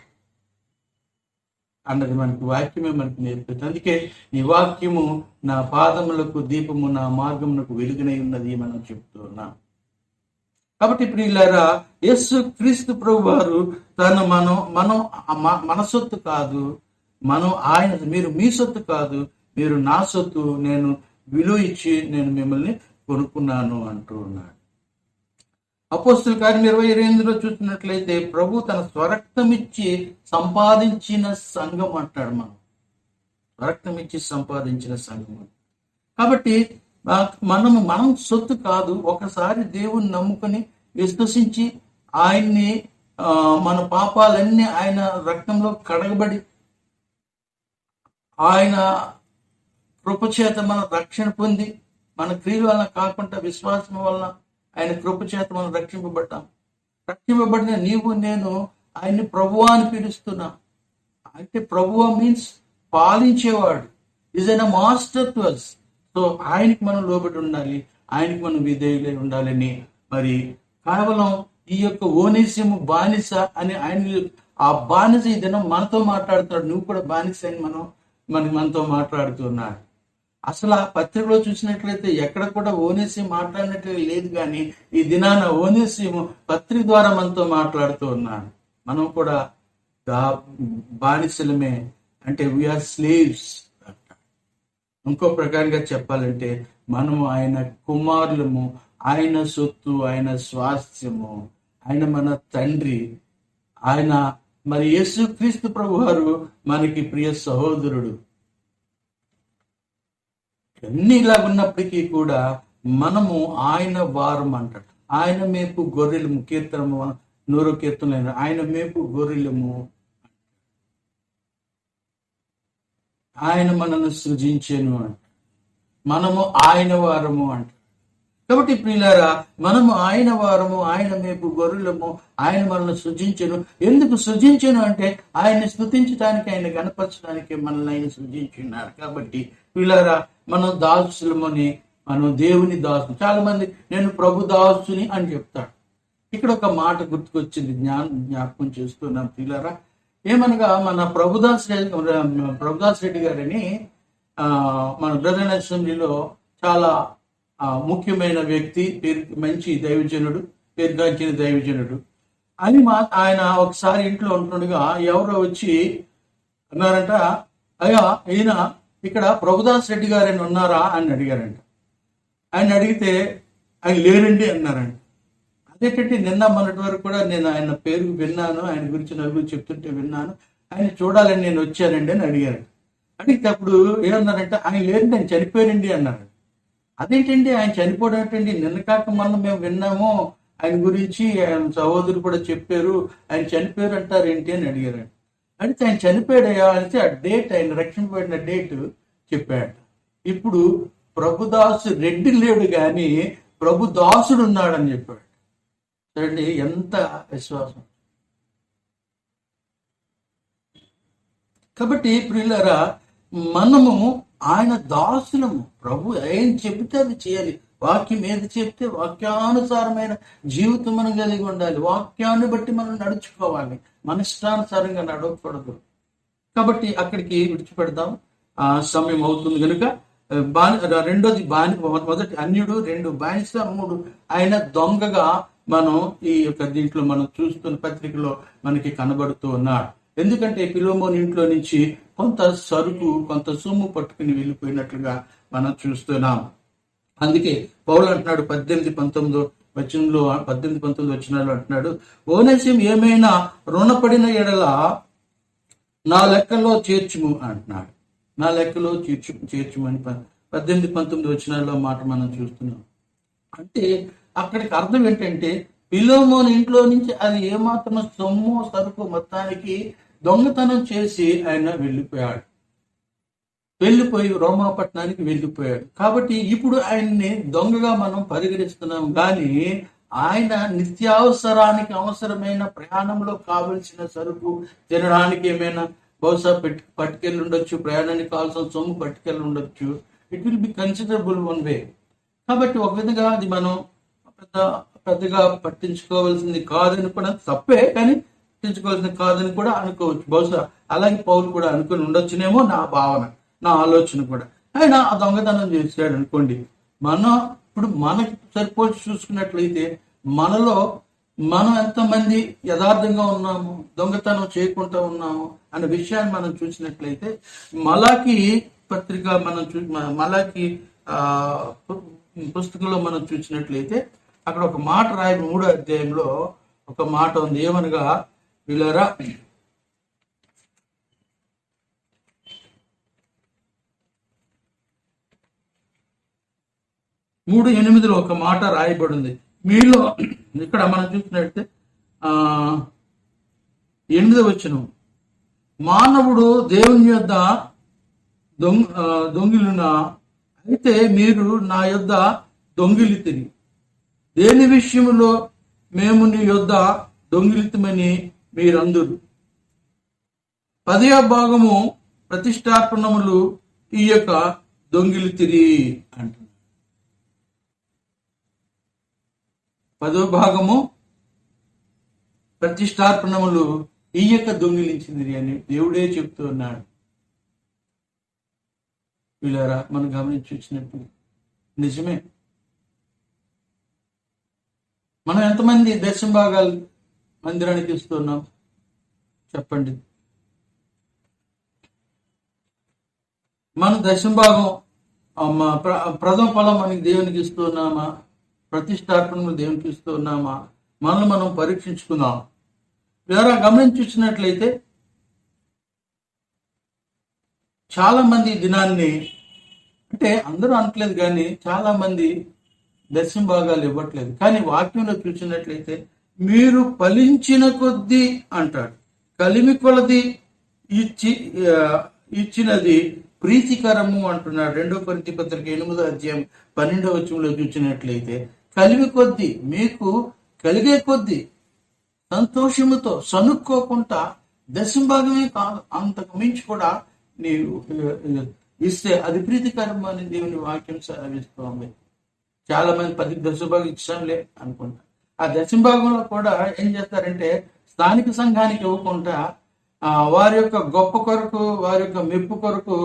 అన్నది మనకి వాక్యమే మనకి నేర్పుతుంది. అందుకే ఈ వాక్యము నా పాదములకు దీపము, నా మార్గమునకు వెలుగునై ఉన్నది మనం చెప్తూ ఉన్నాం. కాబట్టి ఇప్పుడు ఇలారా, యేసు క్రీస్తు ప్రభు వారు మనం మన సొత్తు కాదు, మనం ఆయన, మీరు మీ సొత్తు కాదు, మీరు నా సొత్తు, నేను విలువ ఇచ్చి నేను మిమ్మల్ని కొనుక్కున్నాను అంటూ ఉన్నాడు. అపోస్తల కార్యం 20:28 చూసినట్లయితే ప్రభు తన స్వరక్తం ఇచ్చి సంపాదించిన సంఘం అంటాడు. మనం రక్తం ఇచ్చి సంపాదించిన సంఘం. కాబట్టి మనం సొత్తు కాదు. ఒకసారి దేవుని నమ్ముకొని విశ్వసించి ఆయన్ని మన పాపాలన్నీ ఆయన రక్తంలో కడగబడి ఆయన కృపచేత మన రక్షణ పొంది, మన క్రియల వలన కాకుండా విశ్వాసం వలన ఆయన కృపచేత మనం రక్షింపబడిన నీవు నేను ఆయన్ని ప్రభువా అని పిలుస్తున్నా. అంటే ప్రభువా మీన్స్ పాలించేవాడు, is an master to us. So ఆయనకి మనం లోబడి ఉండాలి, ఆయనకి మనం విధేయులై ఉండాలని. మరి కేవలం ఈ యొక్క ఓనేసిము బానిస అని ఆయన, ఆ బానిస ఈ దినం మనతో మాట్లాడుతున్నాడు. నువ్వు కూడా బానిస అని మనతో మాట్లాడుతున్నాడు. అసలు ఆ పత్రికలో చూసినట్లయితే ఎక్కడ కూడా ఓనేసిము మాట్లాడినట్లు లేదు, కానీ ఈ దినాన ఓనేసిము పత్రిక ద్వారా మనతో మాట్లాడుతూ ఉన్నాడు. మనం కూడా బానిసలమే, అంటే వీఆర్ స్లేవ్స్. ఇంకో ప్రకారంగా చెప్పాలంటే మనము ఆయన కుమారులము, ఆయన సొత్తు, ఆయన స్వాస్థ్యము, ఆయన మన తండ్రి, ఆయన మరి యేసుక్రీస్తు ప్రభు వారు మనకి ప్రియ సహోదరుడు. అన్ని ఇలా ఉన్నప్పటికీ కూడా మనము ఆయన వారం అంటాడు. ఆయన మేపు గొర్రెలము, కీర్తనము 100వ కీర్తన, ఆయన మేపు గొర్రెలము, ఆయన మనల్ని సృజించెను అంట. మనము ఆయన వారము అంట. కాబట్టి ప్రియులారా, మనము ఆయన వారము, ఆయన మేపు గొర్రెలము, ఆయన మనల్ని సృజించెను. ఎందుకు సృజించెను అంటే ఆయన్ని స్తుతించడానికి, ఆయన కనపరచడానికి మనల్ని ఆయన సృజించున్నారు. కాబట్టి ప్రియులారా, మనం దాసులమని, మనం దేవుని దాసు. చాలా మంది నేను ప్రభు దాసుని అని చెప్తాడు. ఇక్కడ ఒక మాట గుర్తుకొచ్చింది, జ్ఞాపకం చేస్తున్నాం ప్రియులారా. ఏమనగా మన ప్రభుదాస్ రెడ్డి గారిని మన బ్రదర్ అసెంబ్లీలో చాలా ముఖ్యమైన వ్యక్తి, మంచి దైవజనుడు, పేరుగాంచిన దైవజనుడు అని ఆయన ఒకసారి ఇంట్లో ఉంటుండగా ఎవరో వచ్చి అన్నారంట, అయ్యా ఈయన ఇక్కడ ప్రభుదాస్ రెడ్డి గారు ఉన్నారా అని అడిగారంట. ఆయన అడిగితే ఆయన లేరండి అన్నారంట. అదేంటంటే నిన్న మొన్నటి వరకు కూడా నేను ఆయన పేరు విన్నాను, ఆయన గురించి నలుగురు చెప్తుంటే విన్నాను, ఆయన చూడాలని నేను వచ్చానండి అని అడిగారు. అడిగితే అప్పుడు ఏమన్నారంటే ఆయన లేరండి, ఆయన చనిపోయారండి అన్నారు. అదేంటండి ఆయన చనిపోవడం ఏంటండి, నిన్న కాక మొన్న మేము విన్నాము ఆయన గురించి, ఆయన సహోదరులు కూడా చెప్పారు, ఆయన చనిపోయారు అంటారు ఏంటి అని అడిగారు. అడిగితే ఆయన చనిపోయాడయా అంటే ఆ డేట్, ఆయన రక్షింపబడిన డేట్ చెప్పాడు. ఇప్పుడు ప్రభుదాసు రెడ్డి లేడు కానీ ప్రభుదాసుడు ఉన్నాడని చెప్పాడు. చూడండి ఎంత విశ్వాసం. కాబట్టి ప్రియులారా, మనము ఆయన దాసులము. ప్రభు ఏం చెబితే అది చేయాలి. వాక్యం ఏది చెప్తే వాక్యానుసారమైన జీవితం మనం కలిగి ఉండాలి. వాక్యాన్ని బట్టి మనం నడుచుకోవాలి, మన ఇష్టానుసారంగా నడవకూడదు. కాబట్టి అక్కడికి విడిచిపెడదాం, సమయం అవుతుంది కనుక. రెండోది మొదటి అన్యుడు, 2 బానిస, 3 ఆయన దొంగగా మనం ఈ యొక్క దీంట్లో మనం చూస్తున్న పత్రికలో మనకి కనబడుతూ ఉన్నాడు. ఎందుకంటే ఫిలోమోను ఇంట్లో నుంచి కొంత సరుకు, కొంత సొమ్ము పట్టుకుని వెళ్ళిపోయినట్లుగా మనం చూస్తున్నాం. అందుకే పౌలు అంటున్నాడు 18-19 వచనాలు అంటున్నాడు, ఓనేసిము ఏమైనా రుణపడిన ఎడల నా లెక్కలో చేర్చుము అంటున్నాడు. నా లెక్కలో చేర్చుమని 18-19 వచనాల్లో మాట మనం చూస్తున్నాం. అంటే అక్కడికి అర్థం ఏంటంటే ఫిలోమోను ఇంట్లో నుంచి అది ఏమాత్రం సొమ్ము సరుకు మొత్తానికి దొంగతనం చేసి ఆయన వెళ్ళిపోయి రోమాపట్నానికి వెళ్ళిపోయాడు. కాబట్టి ఇప్పుడు ఆయన్ని దొంగగా మనం పరిగణిస్తున్నాం. కానీ ఆయన నిత్యావసరానికి అవసరమైన ప్రయాణంలో కావలసిన సరుకు, తినడానికి ఏమైనా బహుశా పట్టుకెళ్ళి ఉండొచ్చు, ప్రయాణానికి కావాల్సిన సొమ్ము పట్టుకెళ్ళి ఉండొచ్చు. It will be considerable one way. కాబట్టి ఒక విధంగా అది మనం పెద్దగా పట్టించుకోవాల్సింది కాదని కూడా, తప్పే కానీ పట్టించుకోవాల్సింది కాదని కూడా అనుకోవచ్చు. బహుశా అలాగే పౌలు కూడా అనుకుని ఉండొచ్చునేమో, నా భావన, నా ఆలోచన కూడా. ఆయన ఆ దొంగతనం చేశాడు అనుకోండి. ఇప్పుడు మనకి సరిపోల్చి చూసుకున్నట్లయితే మనలో మనం ఎంతమంది యథార్థంగా ఉన్నాము, దొంగతనం చేయకుండా ఉన్నాము అనే విషయాన్ని మనం చూసినట్లయితే మలాకి పత్రిక మలాకి పుస్తకంలో మనం చూసినట్లయితే అక్కడ ఒక మాట రాయి 3వ అధ్యాయంలో ఒక మాట ఉంది. ఏమనగా, వీళ్ళరా 3:8 ఒక మాట రాయబడింది. మీలో ఇక్కడ మనం చూసినట్టే 8వ వచనం, మానవుడు దేవుని యొద్ద దొంగిలునా, అయితే మీరు నా యొద్ద దొంగిలితిరి. దేని విషయంలో మేము నీ యొద్ద దొంగిలితమని మీరందరూ? 10వ భాగము ప్రతిష్టార్పణములు ఈ యొక్క దొంగిలితిరి అంటున్నారు. 10వ భాగము ప్రతిష్టార్పణములు ఈ యొక్క దొంగిలించింది అని దేవుడే చెప్తూ ఉన్నాడు. వీళ్ళారా మనం గమనించి వచ్చినట్టు నిజమే. మనం ఎంతమంది దశమ భాగాలు మందిరానికి ఇస్తున్నాం చెప్పండి. మన దశమ భాగం ప్రథమ ఫలం మనకి దేవునికి ఇస్తున్నామా? ప్రతిష్టార్పణలు దేవునికి ఇస్తున్నామా? మనల్ని మనం పరీక్షించుకుందాం. వేరే గమనించినట్లయితే చాలా మంది దినాన్ని, అంటే అందరూ అనట్లేదు కానీ చాలా మంది దశమ భాగాలు ఇవ్వట్లేదు. కానీ వాక్యంలో చూసినట్లయితే మీరు ఫలించిన కొద్దీ అంటాడు, కలిమి కొలది ఇచ్చినది ప్రీతికరము అంటున్నాడు. 2 కొరింథీ పత్రిక 8వ అధ్యాయం 12వ వచనంలో చూసినట్లయితే కలిమి కొద్దీ, మీకు కలిగే కొద్దీ సంతోషముతో సనుక్కోకుండా దశమ భాగమే కాదు, అంతకు మించి కూడా నీవు ఇస్తే అది ప్రీతికరం అని దేవుని వాక్యం సెలవిస్తోంది. చాలా మంది 10 దశమ భాగం ఇచ్చాంలే అనుకుంటా. ఆ దశమ భాగంలో కూడా ఏం చేస్తారంటే స్థానిక సంఘానికి ఇవ్వకుండా వారి యొక్క గొప్ప కొరకు, వారి యొక్క మెప్పు కొరకు,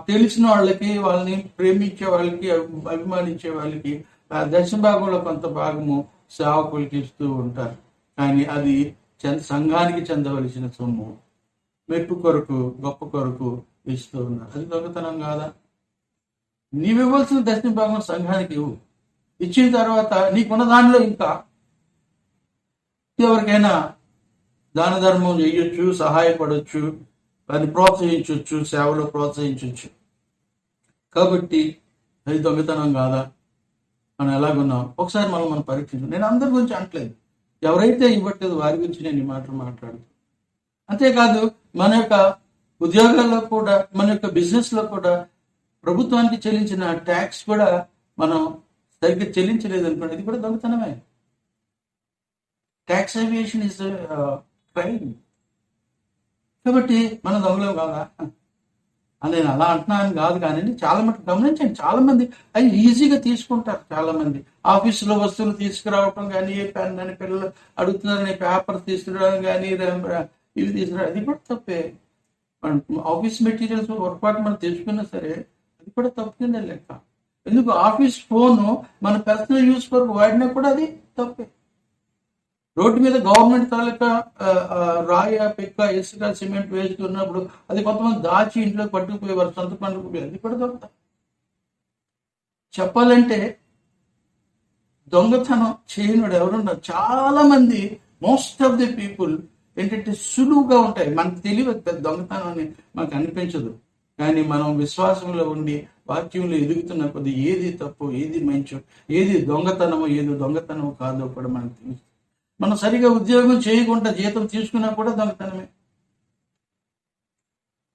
తెలిసిన వాళ్ళకి, వాళ్ళని ప్రేమించే వాళ్ళకి, అభిమానించే వాళ్ళకి ఆ దశమ భాగంలో కొంత భాగము సేవకులకి ఇస్తూ ఉంటారు. కానీ అది సంఘానికి చెందవలసిన సొమ్ము, మెప్పు కొరకు, గొప్ప కొరకు ఇస్తూ ఉన్నారు. అది దొంగతనం కాదా? నీవు ఇవ్వాల్సిన దశమ భాగం సంఘానికి ఇవ్వు. ఇచ్చిన తర్వాత నీకున్న దానిలో ఇంకా ఎవరికైనా దాన ధర్మం చేయొచ్చు, సహాయపడవచ్చు, వారిని ప్రోత్సహించవచ్చు, సేవలో ప్రోత్సహించవచ్చు. కాబట్టి అది దొంగతనం కాదా? మనం ఎలాగున్నాం ఒకసారి మనం పరీక్షించాం. నేను అందరి గురించి అనట్లేదు, ఎవరైతే ఇవ్వట్లేదు వారి గురించి నేను ఈ మాటలు మాట్లాడుతాను. అంతేకాదు మన యొక్క ఉద్యోగాల్లో కూడా, మన యొక్క బిజినెస్ లో కూడా ప్రభుత్వానికి చెల్లించిన ట్యాక్స్ కూడా మనం సరిగ్గా చెల్లించలేదు అనుకోండి, ఇది కూడా దొంగతనమే. Tax evasion is crime. కాబట్టి మనం దొంగలేం కాదా అని నేను అలా అంటున్నాను కాదు. కానీ చాలా మటుకు గమనించండి, చాలా మంది అవి ఈజీగా తీసుకుంటారు. చాలా మంది ఆఫీసులో వస్తువులు తీసుకురావటం కానీ, పెన్ అని పిల్లలు అడుగుతున్నారని పేపర్ తీసుకురావడం కానీ, ఇవి తీసుకురా, అది కూడా తప్పే. ఆఫీస్ మెటీరియల్స్ పొరపాటు మనం తెచ్చుకున్నా సరే అది కూడా తప్పుకిందే లెక్క. ఎందుకు ఆఫీస్ ఫోను మన పర్సనల్ యూస్ కొరకు వాడినా కూడా అది తప్పే. రోడ్డు మీద గవర్నమెంట్ తాలూకా రాయ, పిక్క, ఇసుక, సిమెంట్ వేస్తున్నప్పుడు అది కొంతమంది దాచి ఇంట్లో పట్టుకుపోయేవారు, సొంత పండుకుపోయారు, అది కూడా దొంగ. చెప్పాలంటే దొంగతనం చేయనుడు ఎవరున్నారు? చాలా మంది, మోస్ట్ ఆఫ్ ది పీపుల్ ఏంటంటే సులువుగా ఉంటాయి. మనకు తెలియదు దొంగతనం అని మనకు అనిపించదు. కానీ మనం విశ్వాసంలో ఉండి వాక్యంలో ఎదుగుతున్న కొద్ది ఏది తప్పు, ఏది మంచో, ఏది దొంగతనమో, ఏది దొంగతనమో కాదో కూడా మనకు తెలుసు. మనం సరిగా ఉద్యోగం చేయకుండా జీతం తీసుకున్నా కూడా దొంగతనమే.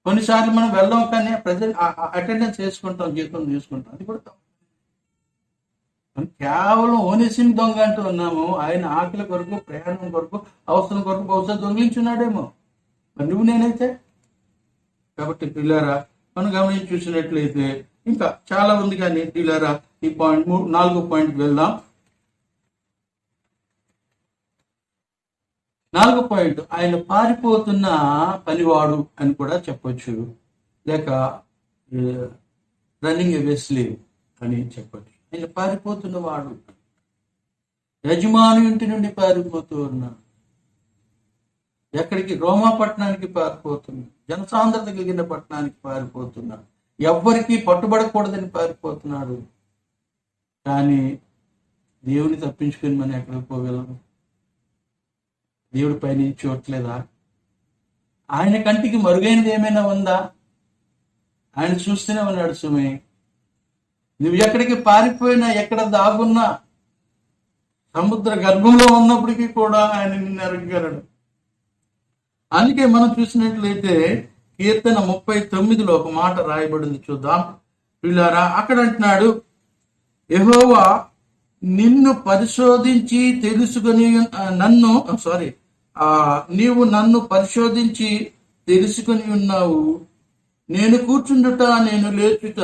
కొన్నిసార్లు మనం వెళ్ళాం కానీ ప్రజలు అటెండెన్స్ వేసుకుంటాం, జీతం తీసుకుంటాం, అది కూడా కేవలం ఓనేసిం దొంగ అంటూ ఉన్నాము. ఆయన ఆకలి కొరకు, ప్రయాణం కొరకు, అవసరం కొరకు బహుశా దొంగిలించున్నాడేమో. మరి నువ్వు నేనైతే? కాబట్టి పిల్లారా మనం గమనించి చూసినట్లయితే ఇంకా చాలా ఉంది. కానీ పిల్లారా ఈ పాయింట్ 4వ పాయింట్కి వెళ్దాం. 4వ పాయింట్, ఆయన పారిపోతున్న పనివాడు అని కూడా చెప్పొచ్చు, లేక రన్నింగ్ అవే స్లేవ్ అని చెప్పొచ్చు. ఆయన పారిపోతున్న వాడు, యజమాని ఇంటి నుండి పారిపోతూ ఉన్నాడు. ఎక్కడికి? రోమా పట్టణానికి పారిపోతున్నాడు, జనసాంద్రత కలిగిన పట్టణానికి పారిపోతున్నాడు, ఎవ్వరికి పట్టుబడకూడదని పారిపోతున్నాడు. కానీ దేవుని తప్పించుకొని మనం ఎక్కడికి పోగలము? దేవుడి పైన చూడట్లేదా? ఆయన కంటికి మరుగైనది ఏమైనా ఉందా? ఆయన చూస్తూనే ఉన్నాడు సుమే. నువ్వు ఎక్కడికి పారిపోయినా, ఎక్కడ దాగున్నా, సముద్ర గర్భంలో ఉన్నప్పటికీ కూడా ఆయన నిన్ను ఎరగగలడు. అందుకే మనం చూసినట్లయితే కీర్తన 39లో ఒక మాట రాయబడింది, చూద్దాం పిల్లారా. అక్కడ అంటున్నాడు, యెహోవా నిన్ను పరిశోధించి తెలుసుకొని నీవు నన్ను పరిశోధించి తెలుసుకొని ఉన్నావు. నేను కూర్చుండుట, నేను లేచుట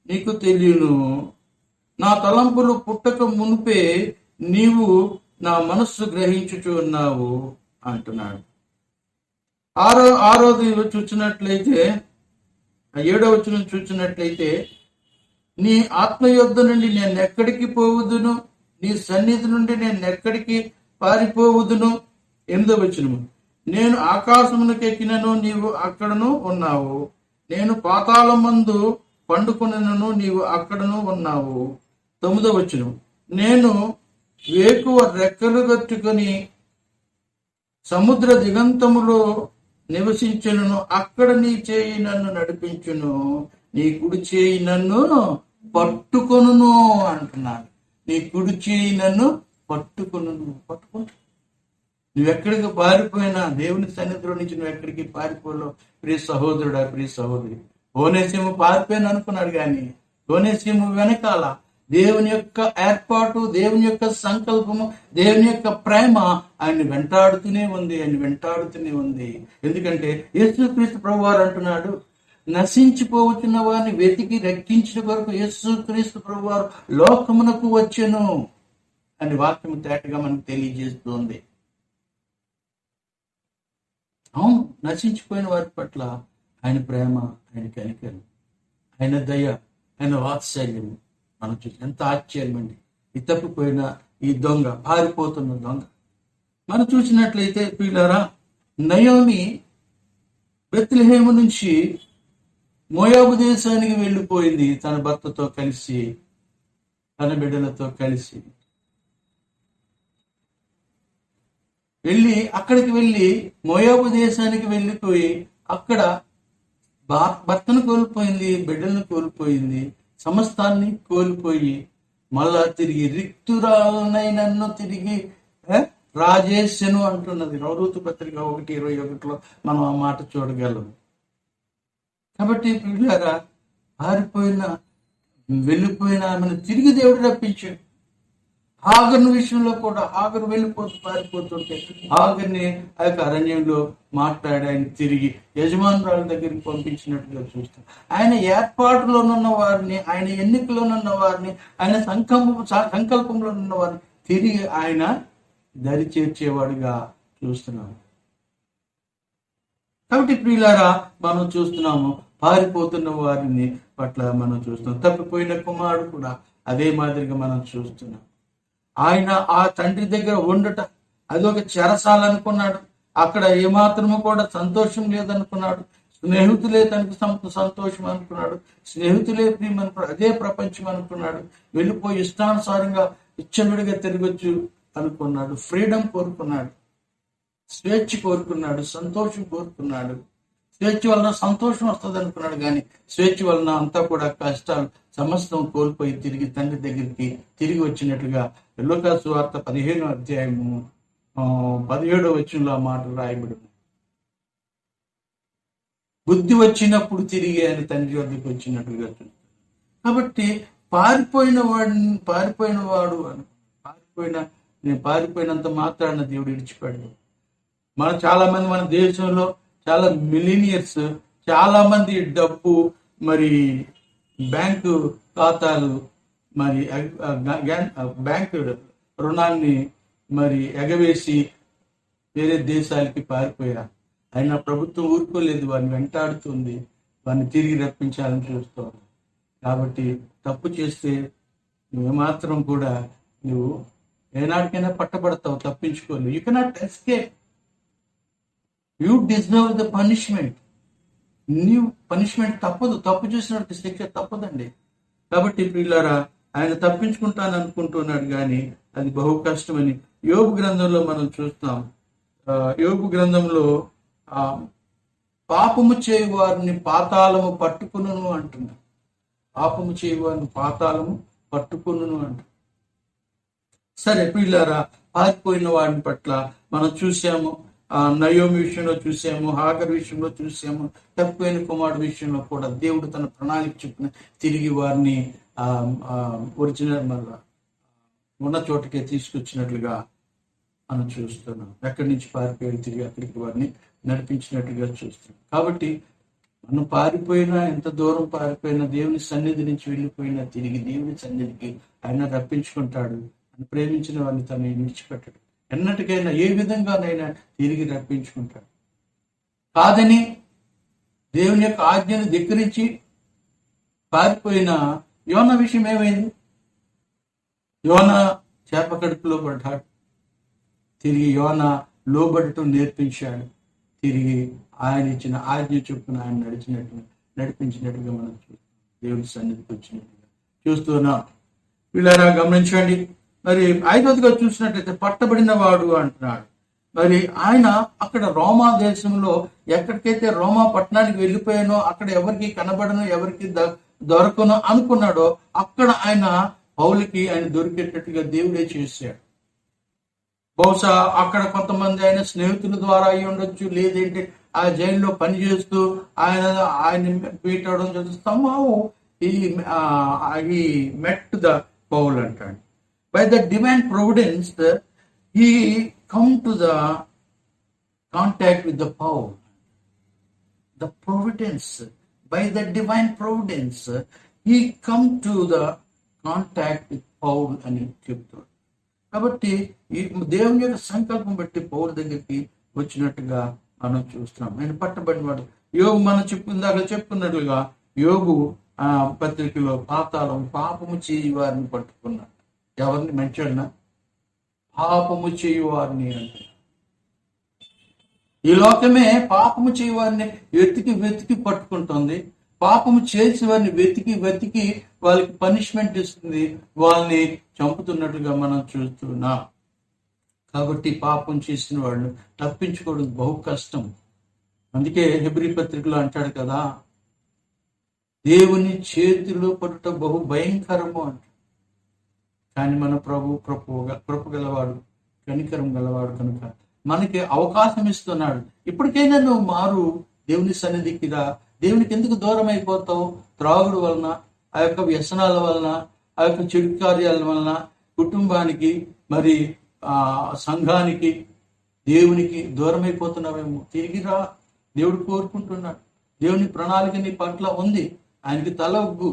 నీకు తెలియను. నా తలంపులు పుట్టక మునిపే నీవు నా మనస్సు గ్రహించుచు ఉన్నావు అంటున్నాడు. ఆరోది చూచినట్లయితే, 7వ వచనం చూచినట్లయితే, నీ ఆత్మయుద్ధ నుండి నేను ఎక్కడికి పోవుదును, నీ సన్నిధి నుండి నేను ఎక్కడికి పారిపోవుదును. 8వ వచనము, నేను ఆకాశమునకెక్కినను, నీవు అక్కడను ఉన్నావు. నేను పాతాళమందు పండుకొనను, నీవు అక్కడను ఉన్నావు. 9వ వచనం, నేను వేకువ రెక్కలు కట్టుకొని సముద్ర దిగంతములో నివసించును, అక్కడ నీ చేయి నన్ను నడిపించును, నీ కుడి చేయి నన్ను పట్టుకొనును అంటున్నాడు. నీ కుడి చేయి నన్ను పట్టుకొనును. నువ్వెక్కడికి పారిపోయినా, దేవుని సన్నిధిలో నుంచి నువ్వు ఎక్కడికి పారిపోలేవు ప్రియ సహోదరుడా, ప్రియ సహోదరి. ఓనేసిము పారిపోయాను అనుకున్నాడు, కానీ ఓనేసిము వెనకాల దేవుని యొక్క ఏర్పాటు, దేవుని యొక్క సంకల్పము, దేవుని యొక్క ప్రేమ ఆయన వెంటాడుతూనే ఉంది. ఎందుకంటే యేసుక్రీస్తు ప్రభువారు అంటున్నాడు, నశించిపోవచ్చున్న వారిని వెతికి రక్షించిన కొరకు యేసుక్రీస్తు ప్రభువారు లోకమునకు వచ్చెను అని వాక్యము తేటగా మనకు తెలియజేస్తుంది. అవును, నశించిపోయిన వారి పట్ల ఆయన ప్రేమ, ఆయన కనికరం, ఆయన దయ, ఆయన వాత్సల్యం మనం చూసి ఎంత ఆశ్చర్యం అండి. ఈ తప్పిపోయిన ఈ దొంగ, పారిపోతున్న దొంగ మనం చూసినట్లయితే పిల్లారా, నయోమి బెత్లెహేము నుంచి మోయాబు దేశానికి వెళ్ళిపోయింది తన భర్తతో కలిసి, తన బిడ్డలతో కలిసి అక్కడికి వెళ్ళి మోయాబు దేశానికి వెళ్ళిపోయి అక్కడ భర్తను కోల్పోయింది, బిడ్డలను కోల్పోయింది, సమస్తాన్ని కోల్పోయి మళ్ళా తిరిగి రిక్తురాలనై నన్ను తిరిగి రాజేశను అంటున్నది. రూతు పత్రిక 1:21లో మనం ఆ మాట చూడగలం. కాబట్టి పిల్లారా, వెళ్ళిపోయిన ఆమెను తిరిగి దేవుడు రప్పించాడు. హాగరు విషయంలో కూడా, హాగరు పారిపోతుంటే హాగర్ని ఆ యొక్క అరణ్యంలో మాట్లాడి ఆయన తిరిగి యజమానురాల దగ్గరికి పంపించినట్టుగా చూస్తాం. ఆయన ఏర్పాటులోనున్న వారిని, ఆయన ఎన్నికలోనున్న వారిని, ఆయన సంకల్పంలో ఉన్న వారిని తిరిగి ఆయన దరి చేర్చేవాడుగా చూస్తున్నాం. కాబట్టి ప్రియులారా, మనం చూస్తున్నాము పారిపోతున్న వారిని పట్ల మనం చూస్తున్నాం. తప్పిపోయిన కుమారుడు కూడా అదే మాదిరిగా మనం చూస్తున్నాం. ఆయన ఆ తండ్రి దగ్గర ఉండట అదొక చెరసాల అనుకున్నాడు. అక్కడ ఏమాత్రము కూడా సంతోషం లేదనుకున్నాడు. స్నేహితులే తనకు సంతోషం అనుకున్నాడు, స్నేహితులే ప్రేమ అనుకున్నాడు, అదే ప్రపంచం అనుకున్నాడు. వెళ్ళిపోయి ఇష్టానుసారంగా ఇచ్చలుడిగా తిరగొచ్చు అనుకున్నాడు. ఫ్రీడమ్ కోరుకున్నాడు, స్వేచ్ఛ కోరుకున్నాడు, సంతోషం కోరుకున్నాడు. స్వేచ్ఛ వలన సంతోషం వస్తుంది అనుకున్నాడు, కానీ స్వేచ్ఛ వలన అంతా కూడా కష్టాలు సమస్తం కోల్పోయి తిరిగి తండ్రి దగ్గరికి తిరిగి వచ్చినట్లుగా లూకా సువార్త 15వ అధ్యాయము 17వ వచనంలో ఆ మాటలు రాయబడింది. బుద్ధి వచ్చినప్పుడు తిరిగి ఆయన తండ్రి వద్దకు వచ్చినట్లుగా చూస్తాడు. కాబట్టి నేను పారిపోయినంత మాత్రాన దేవుడు విడిచిపెడదు. చాలా మంది మన దేశంలో చాలా మిలీనియర్స్, చాలా మంది డబ్బు, మరి బ్యాంకు ఖాతాలు, మరి బ్యాంకు రుణాన్ని మరి ఎగవేసి వేరే దేశాలకి పారిపోయారు. అయినా ప్రభుత్వం ఊరుకోలేదు, వారిని వెంటాడుతుంది, వారిని తిరిగి రప్పించాలని చూస్తుంది. కాబట్టి తప్పు చేస్తే నువ్వేమాత్రం కూడా నువ్వు ఏనాటికైనా పట్టబడతావు, తప్పించుకోలేవు. You cannot escape. You deserve the punishment. నీవు పనిష్మెంట్ తప్పదు, తప్పు చేసినట్టు శిక్ష తప్పదండి. కాబట్టి పిల్లారా, ఆయన తప్పించుకుంటాను అనుకుంటున్నాడు, కానీ అది బహు కష్టమని యోబు గ్రంథంలో మనం చూస్తాం. యోబు గ్రంథంలో పాపము చేయు వారిని పాతాళము పట్టుకును అంటున్నాడు. పాపము చేయవారిని పాతాళము పట్టుకొనును అంట. సరే పిల్లారా, పారిపోయిన వాడిని పట్ల మనం చూసాము. నయోమి విషయంలో చూసాము, హాగర్ విషయంలో చూసాము, తప్పిపోయిన కుమారుడు విషయంలో కూడా దేవుడు తన ప్రణాళిక చొప్పున తిరిగి వారిని ఒరిజినల్ మళ్ళా ఉన్న చోటకే తీసుకొచ్చినట్లుగా మనం చూస్తున్నాం. ఎక్కడి నుంచి పారిపోయి తిరిగి అక్కడికి వారిని నడిపించినట్లుగా చూస్తున్నాం. కాబట్టి మనం పారిపోయినా, ఎంత దూరం పారిపోయినా, దేవుని సన్నిధి నుంచి వెళ్ళిపోయినా తిరిగి దేవుని సన్నిధికి ఆయన రప్పించుకుంటాడు. ఆయన ప్రేమించిన వారిని తను విడిచిపెట్టడు. ఎన్నటికైనా ఏ విధంగానైనా తిరిగి రప్పించుకుంటాడు. కాదని దేవుని యొక్క ఆజ్ఞను ధిక్కరించి పారిపోయిన యోనా విషయం ఏమైంది? యోనా చేప కడుపులో పడ్డాడు. తిరిగి యోనా లోబడటం నేర్పించాడు. తిరిగి ఆయన ఇచ్చిన ఆజ్ఞ చొప్పున ఆయన నడిపించినట్టుగా మనం చూస్తాం. దేవుని సన్నిధికి వచ్చినట్టుగా చూస్తున్నాం. వీళ్ళారా గమనించండి. మరి 5వదిగా చూసినట్లయితే పట్టబడిన వాడు అంటున్నాడు. మరి ఆయన అక్కడ రోమా దేశంలో ఎక్కడికైతే రోమా పట్టణానికి వెళ్ళిపోయానో, అక్కడ ఎవరికి కనబడను, ఎవరికి దొరకను అనుకున్నాడో, అక్కడ ఆయన పౌలుకి ఆయన దొరికేటట్టుగా దేవుడే చేశాడు. బహుశా అక్కడ కొంతమంది ఆయన స్నేహితుల ద్వారా అయి ఉండొచ్చు, లేదంటే ఆ జైల్లో పనిచేస్తూ ఆయన మీట్ అవడం చూస్తాము. ఈ మెట్ ద పౌల్ అంటాడు. By the divine providence, he come to the contact with the Paul. The providence, by the divine providence, he come to the contact with Paul అని చెప్తాడు. కాబట్టి ఈ దేవుని యొక్క సంకల్పం బట్టి పౌలు దగ్గరికి వచ్చినట్టుగా మనం చూస్తున్నాం. ఆయన పట్టబడినవాడు. యోగు మనం చెప్పుకున్నట్లుగా యోగు పత్రికలో పాపము చేయి వారిని పట్టుకున్నాడు. ఎవరిని మంచోడినా? పాపము చేయువారిని అంటే ఈ లోకమే పాపము చేయువారిని వెతికి పట్టుకుంటుంది. పాపము చేసి వారిని వెతికి వాళ్ళకి పనిష్మెంట్ ఇస్తుంది, వాళ్ళని చంపుతున్నట్టుగా మనం చూస్తున్నాం. కాబట్టి పాపం చేసిన వాళ్ళు తప్పించుకోవడం బహు కష్టం. అందుకే హెబ్రీ పత్రికలో అంటాడు కదా, దేవుని చేతిలో పడుట బహు భయంకరము అంట. కానీ మన ప్రభు కృప గలవాడు, కనికరం గలవాడు కనుక మనకి అవకాశం ఇస్తున్నాడు. ఇప్పటికైనా నువ్వు మారు, దేవుని సన్నిధికి రా. దేవునికి ఎందుకు దూరం అయిపోతావు? త్రాగుడు వలన, ఆ యొక్క వ్యసనాల వలన, ఆ యొక్క చెడు కార్యాల వలన కుటుంబానికి, మరి సంఘానికి, దేవునికి దూరం అయిపోతున్నావేమో. తిరిగి రా, దేవుడు కోరుకుంటున్నాడు. దేవుని ప్రణాళిక నీ పట్ల ఉంది. ఆయనకి తల ఒగ్గు.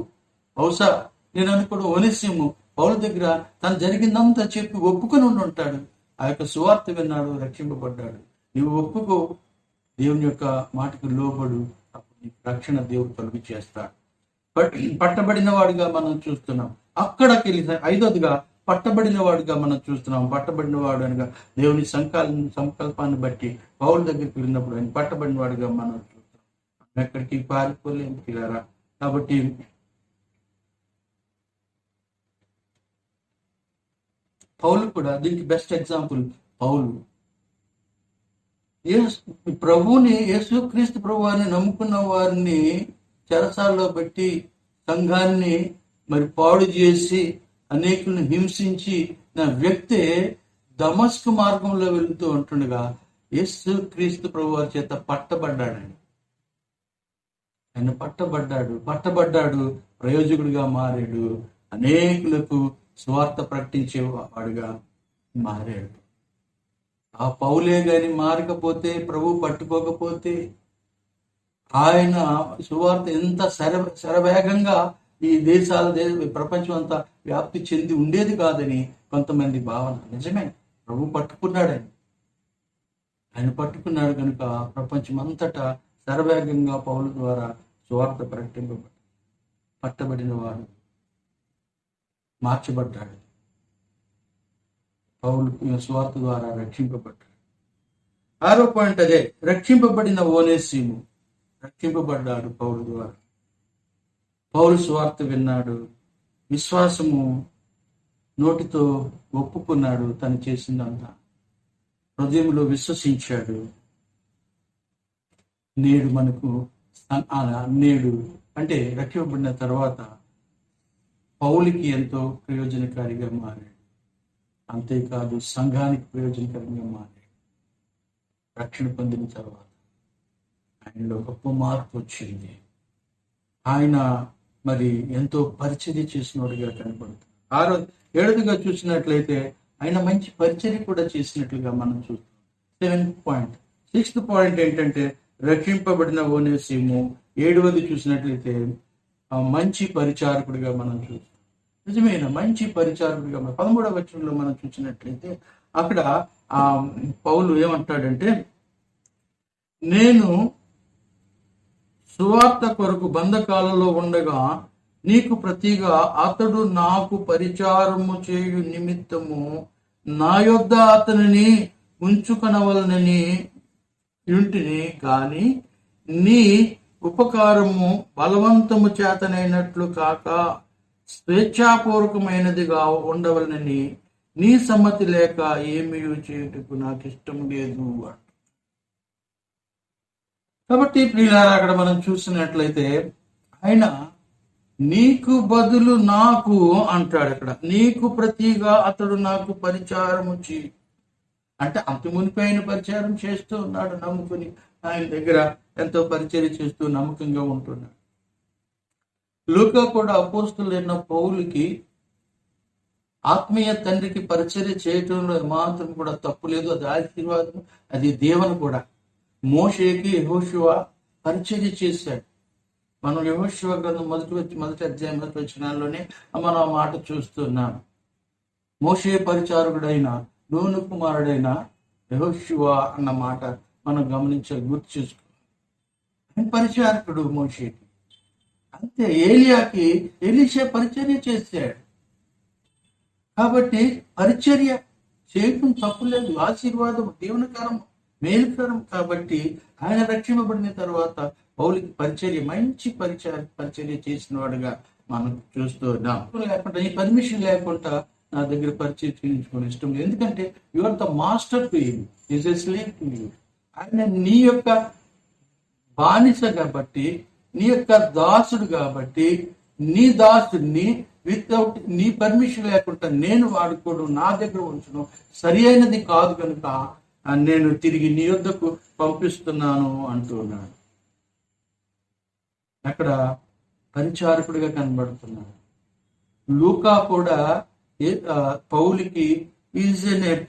బహుశా నేను అనుకోవడం ఒనేసిము పౌలు దగ్గర తను జరిగిందంతా చెప్పి ఒప్పుకొని ఉంటాడు. ఆ యొక్క సువార్త విన్నాడు, రక్షింపబడ్డాడు. నీవు ఒప్పుకో, దేవుని యొక్క మాటకు లోబడు, అప్పుడు నీకు రక్షణ దేవుడు కలుగు చేస్తాడు. పట్టబడిన వాడిగా మనం చూస్తున్నాం. అక్కడికి వెళ్ళి 5వదిగా పట్టబడిన వాడిగా మనం చూస్తున్నాం. పట్టబడిన వాడు అనగా దేవుని సంకల్పాన్ని బట్టి పౌలు దగ్గరికి వెళ్ళినప్పుడు ఆయన పట్టబడిన వాడిగా మనం చూస్తున్నాం. ఎక్కడికి పారిపోలేము పిల్లరా. కాబట్టి పౌలు కూడా దీనికి బెస్ట్ ఎగ్జాంపుల్. పౌలు ప్రభువుని, యేసుక్రీస్తు ప్రభువాన్ని నమ్ముకున్న వారిని చెరసాల్లో పెట్టి సంఘాన్ని మరి పాడు చేసి అనేకులను హింసించి నా వ్యక్తే దమస్కు మార్గంలో వెళుతూ ఉంటుండగా యేసుక్రీస్తు ప్రభువారి చేత పట్టబడ్డాడండి. ఆయన పట్టబడ్డాడు, ప్రయోజకుడిగా మారాడు, అనేకులకు స్వార్థ ప్రకటించేవాడుగా మారాడు. ఆ పౌలే గాని మారకపోతే, ప్రభు పట్టుకోకపోతే, ఆయన సువార్త ఎంత శరవేగంగా ఈ ప్రపంచం అంతా వ్యాప్తి చెంది ఉండేది కాదని కొంతమంది భావన. నిజమే, ప్రభు పట్టుకున్నాడని. ఆయన పట్టుకున్నాడు కనుక ప్రపంచం అంతటా శరవేగంగా పౌలు ద్వారా సువార్త ప్రకటింపబడ్డాడు. పట్టబడిన వాడు మార్చబడ్డాడు. పౌలు సువార్త ద్వారా రక్షింపబడ్డాడు. 6వ పాయింట్ అదే, రక్షింపబడిన ఓనేసిము రక్షింపబడ్డాడు పౌలు ద్వారా. పౌలు సువార్త విన్నాడు, విశ్వాసము నోటితో ఒప్పుకున్నాడు, తను చేసిందంతా హృదయంలో విశ్వసించాడు. నేడు అంటే రక్షింపబడిన తర్వాత పౌలుకి ఎంతో ప్రయోజనకారిగా మారాడు. అంతేకాదు సంఘానికి ప్రయోజనకరంగా మారాడు. రక్షణ పొందిన తర్వాత ఆయనలో గొప్ప మార్పు వచ్చింది. ఆయన మరి ఎంతో పరిచర్య చేసినోడుగా కనపడుతుంది. 7గా చూసినట్లయితే ఆయన మంచి పరిచర్య కూడా చేసినట్లుగా మనం చూస్తాం. 7th point. 6th పాయింట్ ఏంటంటే రక్షింపబడిన ఓనేసిము. 7వది చూసినట్లయితే మంచి పరిచారకుడిగా మనం చూస్తాం. నిజమైన మంచి పరిచారకుడిగా 13వ వచనంలో మనం చూసినట్లయితే అక్కడ పౌలు ఏమంటాడంటే, నేను సువార్త కొరకు బంధకాలలో ఉండగా నీకు ప్రతిగా అతడు నాకు పరిచారము చేయు నిమిత్తము నా యొద్ద అతనిని ఉంచుకొనవలనని ఇంటిని కాని నీ ఉపకారము బలవంతము చేతనైనట్లు కాక స్వేచ్ఛాపూర్వకమైనదిగా ఉండవలనని నీ సమ్మతి లేక ఏమీ చేయుటకు నాకు ఇష్టం లేదు. కాబట్టి ప్రియులారా, అక్కడ మనం చూసినట్లయితే ఆయన నీకు బదులు నాకు అంటాడు. అక్కడ నీకు ప్రతిగా అతడు నాకు పరిచారము చేయి అంటే అంత మునిపి ఆయన పరిచారం చేస్తూ ఉన్నాడు. నమ్ముకుని ఆయన దగ్గర ఎంతో పరిచర్య చేస్తూ నమ్మకంగా ఉంటున్నాడు. లూకా కూడా అపోస్తలుడైన పౌలుకి ఆత్మీయ తండ్రికి పరిచర్య చేయటంలో ఏమాత్రం కూడా తప్పు లేదు. అది ఆశీర్వాదం, అది దీవెన కూడా. మోషేకి యెహోషువ పరిచర్య చేశాడు. మనం యెహోషువ గ్రంథం మొదటి అధ్యాయం 1వ వచనాల్లోనే మనం ఆ మాట చూస్తున్నాం. మోషే పరిచారకుడైన నూను కుమారుడైన యెహోషువ అన్న మాట మనం గుర్తు చేసుకోవాలి. పరిచారకుడు మోషేకి. అంతే ఏలియాకి ఎలీషా పరిచర్య చేశాడు. కాబట్టి పరిచర్య చేయటం తప్పులేదు, ఆశీర్వాదం, దీవెనకరం, మేలుకరం. కాబట్టి ఆయన రక్షింపబడిన తర్వాత పౌలుకి పరిచర్య, మంచి పరిచర్య చేసిన వాడుగా మనం చూస్తూ ఉన్నాం. లేకుండా ఈ పర్మిషన్ లేకుండా నా దగ్గర పరిచయం చేయించుకోవడం ఇష్టం లేదు. ఎందుకంటే you are the master to him, is a slave to you. ఆయన నీ యొక్క బానిస కాబట్టి, నీ యొక్క దాసుడు కాబట్టి, నీ దాసుడిని వితౌట్ నీ పర్మిషన్ లేకుండా నేను వాడుకోవడం, నా దగ్గర ఉంచడం సరి అయినది కాదు. కనుక నేను తిరిగి నీ యొద్దకు పంపిస్తున్నాను అంటున్నాడు. అక్కడ పరిచారకుడిగా కనబడుతున్నాడు. లూకా కూడా పౌలుకి is an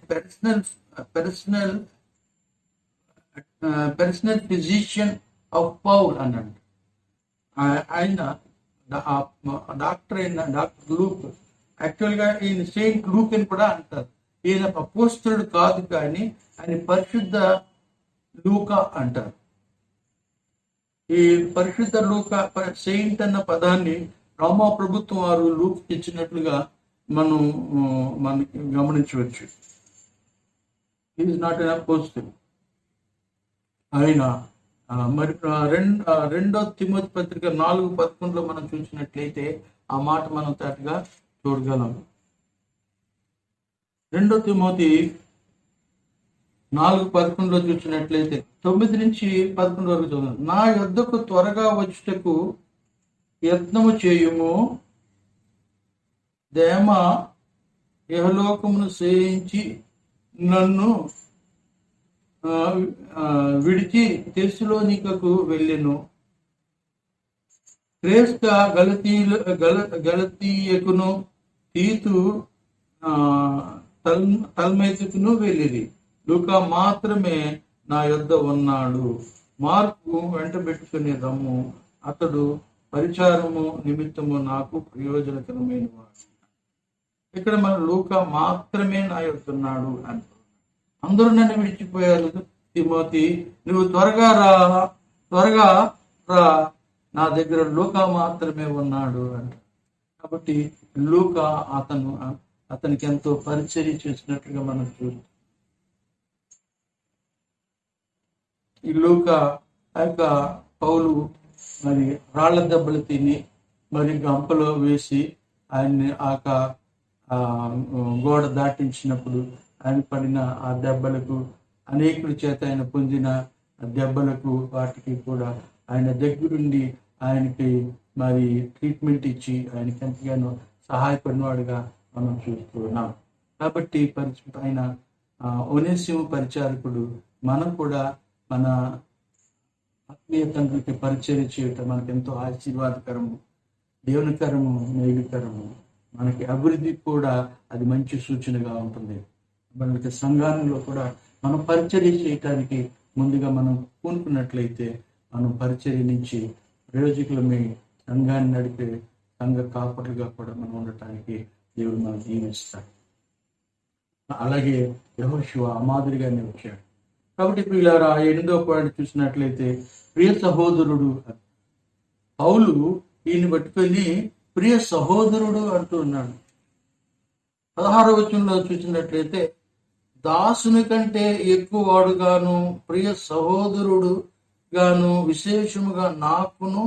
personal physician of Paul అన్నాడు. ఆయన డాక్టర్ లూక్. యాక్చువల్గా ఈయన సెయింట్ లూక్ అని కూడా అంటారు. ఈయన అపోస్తలుడు కాదు, కానీ ఆయన పరిశుద్ధ లూకా అంటారు. ఈ పరిశుద్ధ లూకా, సెయింట్ అన్న పదాన్ని రోమా ప్రభుత్వం వారు లూక్ ఇచ్చినట్లుగా మనకి గమనించవచ్చు. Is not an apostle. ఆయన మరి 2వ తిమోతి పత్రిక 4:11 మనం చూసినట్లయితే ఆ మాట మనం తేటగా చూడగలం. 2వ తిమోతి 4:11 చూసినట్లయితే 9 నుంచి 11 వరకు చదువు. నా యొద్దకు త్వరగా వచ్చుటకు యత్నము చేయుము, దేమ యహలోకమును సేయించి నన్ను విడిచి తెస్సలోనికకు వెళ్ళెను. క్రేస్క గలతీయకును తీతు తల్మైతుకును వెళ్ళిరి. లూకా మాత్రమే నా యొద్ద ఉన్నాడు. మార్కు వెంట పెట్టుకుని రమ్ము, అతడు పరిచారము నిమిత్తము నాకు ప్రయోజనకరమైన వాడు. ఇక్కడ మన లూకా మాత్రమే నా యొద్ద ఉన్నాడు అని. అందరూ నన్ను విడిచిపోయారు. తిమోతి, నువ్వు త్వరగా రా, నా దగ్గర లూకా మాత్రమే ఉన్నాడు అంట. కాబట్టి లూకా అతనికి ఎంతో పరిచర్య చేసినట్లుగా మనం చూస్తాం. ఈ లూకా యొక్క పౌలు మరి రాళ్ల దెబ్బలు తిని మరి గంపలో వేసి ఆయన్ని గోడ దాటించినప్పుడు ఆయన పడిన ఆ దెబ్బలకు, అనేకుల చేత ఆయన పొందిన దెబ్బలకు, వాటికి కూడా ఆయన దగ్గరుండి ఆయనకి మరి ట్రీట్మెంట్ ఇచ్చి ఆయనకి ఎంతగానో సహాయపడినవాడుగా మనం చూస్తూ ఉన్నాం. కాబట్టి ఆయన ఒనేసిము పరిచారకుడు మనం కూడా మన ఆత్మీయ తండ్రికి పరిచర్య చేయటం మనకు ఎంతో ఆశీర్వాదకరము, దేవునికరము, మేలుకరము. మనకి అభివృద్ధికి కూడా అది మంచి సూచనగా ఉంటుంది. మనకి సంఘాలలో కూడా మనం పరిచర్య చేయటానికి ముందుగా మనం పూనుకున్నట్లయితే మనం పరిచర్య నుంచి ప్రయోజకులమే సంఘాన్ని నడిపే సంఘ కాపరులుగా కూడా మనం ఉండటానికి దేవుడు మనం దీవిస్తాడు. అలాగే యెహోషువ ఆ మాదిరిగానే వచ్చాడు. కాబట్టి ప్రియులారా 8వ పాయింట్ చూసినట్లయితే ప్రియ సహోదరుడు. పౌలు ఈయన పట్టుకొని ప్రియ సహోదరుడు అంటూ ఉన్నాడు. 16వ వచనంలో చూసినట్లయితే దాసుని కంటే ఎక్కువ వాడుగాను ప్రియ సహోదరుడు గాను విశేషముగా నాకును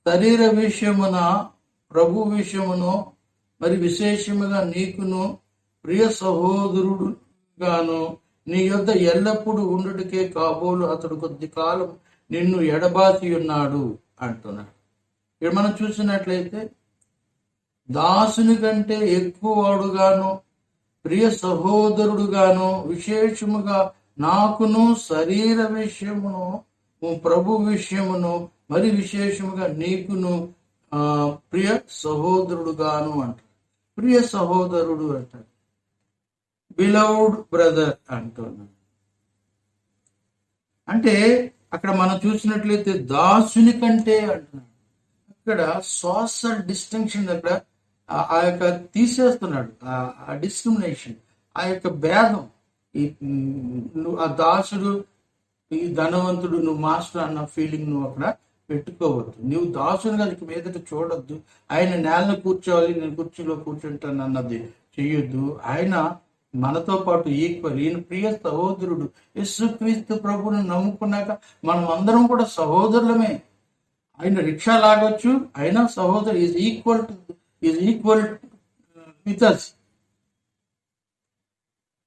శరీర విషయమున ప్రభు విషయమును మరి విశేషముగా నీకును ప్రియ సహోదరుడు గాను నీ యొద్ద ఎల్లప్పుడూ ఉండుటకే కాబోలు అతడు కొద్ది కాలం నిన్ను ఎడబాసి ఉన్నాడు అంటున్నాడు. ఇక్కడ మనం చూసినట్లయితే దాసుని కంటే ఎక్కువ వాడుగాను ప్రియ సహోదరుడుగాను విశేషముగా నాకును శరీర విషయమును ప్రభు విషయమును మరి విశేషముగా నీకును ప్రియ సహోదరుడుగాను అంటారు. ప్రియ సహోదరుడు అంటారు, బిలౌడ్ బ్రదర్ అంటున్నాడు. అంటే అక్కడ మనం చూసినట్లయితే దాసుని కంటే అంటున్నాడు. అక్కడ సోషల్ డిస్టింక్షన్ అక్కడ ఆ యొక్క తీసేస్తున్నాడు, ఆ డిస్క్రిమినేషన్, ఆ యొక్క భేదం. ఆ దాసుడు, ఈ ధనవంతుడు, నువ్వు మాస్టర్ అన్న ఫీలింగ్ నువ్వు అక్కడ పెట్టుకోవద్దు. నువ్వు దాసునిగా ఇక మీదట చూడొద్దు. ఆయన నేలను కూర్చోవాలి, నేను కుర్చీలో కూర్చుంటాను అన్నది చెయ్యొద్దు. ఆయన మనతో పాటు ఈక్వల్. ఈయన ప్రియ సహోదరుడు. యేసుక్రీస్తు ప్రభువును నమ్ముకున్నాక మనం అందరం కూడా సహోదరులమే. ఆయన రిక్షా లాగొచ్చు, అయినా సహోదరు ఈజ్ ఈక్వల్ విత్ us.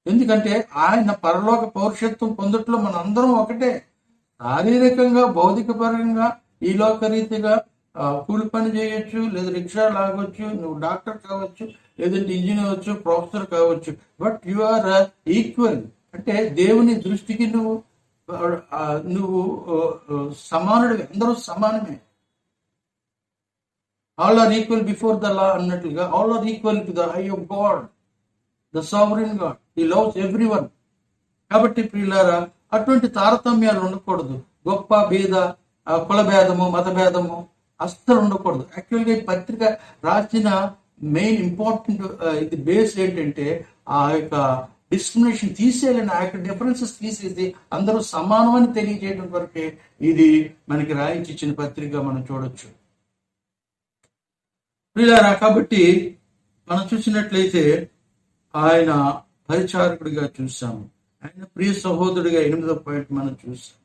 ఎందుకంటే ఆయన పరలోక పౌరుషత్వం పొందట్లో మన అందరం ఒకటే. శారీరకంగా భౌతిక పరంగా ఈ లోకరీతిగా కూలి పని చేయొచ్చు, లేదా రిక్షా లాగొచ్చు, నువ్వు డాక్టర్ కావచ్చు, లేదంటే ఇంజనీర్ అవచ్చు, ప్రొఫెసర్ కావచ్చు, బట్ యు ఆర్ ఈక్వల్. అంటే దేవుని దృష్టికి నువ్వు సమానుడివి. అందరూ సమానమే. All are equal before the law అన్నట్లుగా all are equal to the eye of God, the sovereign God. He loves every one. కాబట్టి ప్రియులారా, అటువంటి తారతమ్యాలు ఉండకూడదు. గొప్ప భేద, కుల భేదము, మత భేదము అస్సలు ఉండకూడదు. యాక్చువల్గా ఈ పత్రిక రాసిన మెయిన్ ఇంపార్టెంట్ ఇది బేస్ ఏంటంటే ఆ యొక్క డిస్క్రిమినేషన్ తీసేయాలని, ఆ యొక్క డిఫరెన్సెస్ తీసేసి అందరూ సమానమని తెలియజేయడం వరకే ఇది మనకి రాయించి ఇచ్చిన పత్రిక మనం చూడొచ్చు ప్రియులారా. కాబట్టి మనం చూసినట్లయితే ఆయన పరిచారకుడిగా చూసాము, ఆయన ప్రియ సహోదరుడిగా 8వ పాయింట్ మనం చూసాం.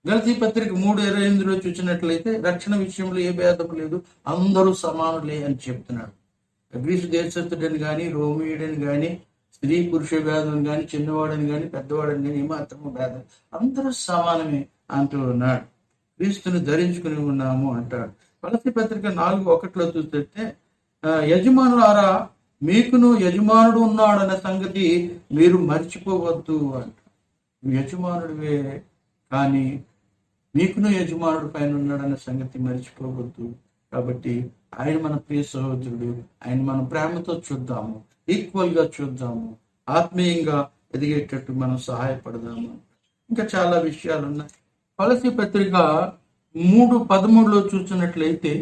గలతీ పత్రిక 3:28 చూసినట్లయితే రక్షణ విషయంలో ఏ భేదం లేదు, అందరూ సమానులే అని చెప్తున్నాడు. గ్రీసు దేశస్థుడని కానీ, రోమియుడని కానీ, స్త్రీ పురుష భేదం కానీ, చిన్నవాడని కానీ, పెద్దవాడని కానీ ఏమాత్రము భేదం, అందరూ సమానమే అంటూ ఉన్నాడు. క్రీస్తుని ధరించుకుని ఉన్నాము అంటాడు. గలతీ పత్రిక 4:1 చూస్తే యజమానులారా మీకును యజమానుడు ఉన్నాడనే సంగతి మీరు మర్చిపోవద్దు అంట. యజమానుడివే కానీ మీకును యజమానుడు పైన ఉన్నాడనే సంగతి మర్చిపోవద్దు. కాబట్టి ఆయన మన ప్రియ సహోదరుడు. ఆయన మనం ప్రేమతో చూద్దాము, ఈక్వల్ గా చూద్దాము, ఆత్మీయంగా ఎదిగేటట్టు మనం సహాయపడదాము. ఇంకా చాలా విషయాలు ఉన్నాయి. కొలసీ పత్రిక 3:13 చూసినట్లయితే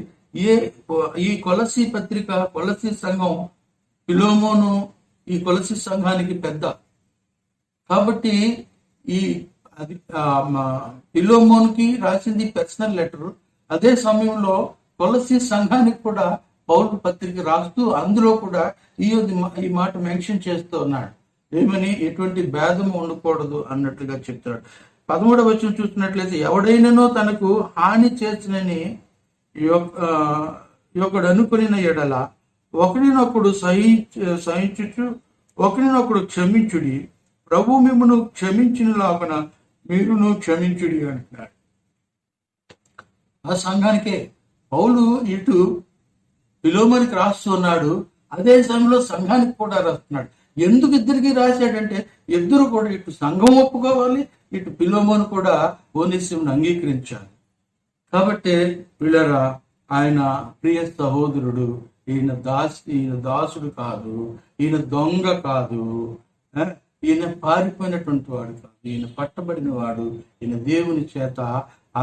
ఈ కొలసీ పత్రిక, కొలసీ సంఘం, ఫిలోమోను ఈ కొలసీ సంఘానికి పెద్ద. కాబట్టి ఈ ఫిలోమోన్కి రాసింది పర్సనల్ లెటర్. అదే సమయంలో కొలసీ సంఘానికి కూడా పౌలు పత్రిక రాస్తూ అందులో కూడా ఈ మాట మెన్షన్ చేస్తూ ఉన్నాడు. ఏమని? ఎటువంటి భేదము ఉండకూడదు అన్నట్లుగా చెప్తున్నాడు. 13వ వచనం చూసినట్లయితే ఎవడైనానో తనకు హాని చేసినని ఒకడు అనుకుని ఎడల ఒకరినొకడు సహించుచు ఒకరినొకడు క్షమించుడి, ప్రభు మిమ్మును క్షమించిన లాగున మీరును క్షమించుడి అంటున్నాడు. ఆ సంఘానికే పౌలు ఇటు ఫిలోమోనికి రాస్తున్నాడు, అదే సమయంలో సంఘానికి కూడా రాస్తున్నాడు. ఎందుకు ఇద్దరికి రాశాడంటే ఇద్దరు కూడా ఇటు సంఘం ఒప్పుకోవాలి, ఇటు ఫిలోమోను కూడా ఓనేసిమును అంగీకరించాలి. కాబట్టి వీళ్ళరా ఆయన ప్రియ సహోదరుడు, ఈయన దాసుడు కాదు, ఈయన దొంగ కాదు, ఈయన పారిపోయినటువంటి వాడు కాదు, ఈయన పట్టబడిన వాడు, ఈయన దేవుని చేత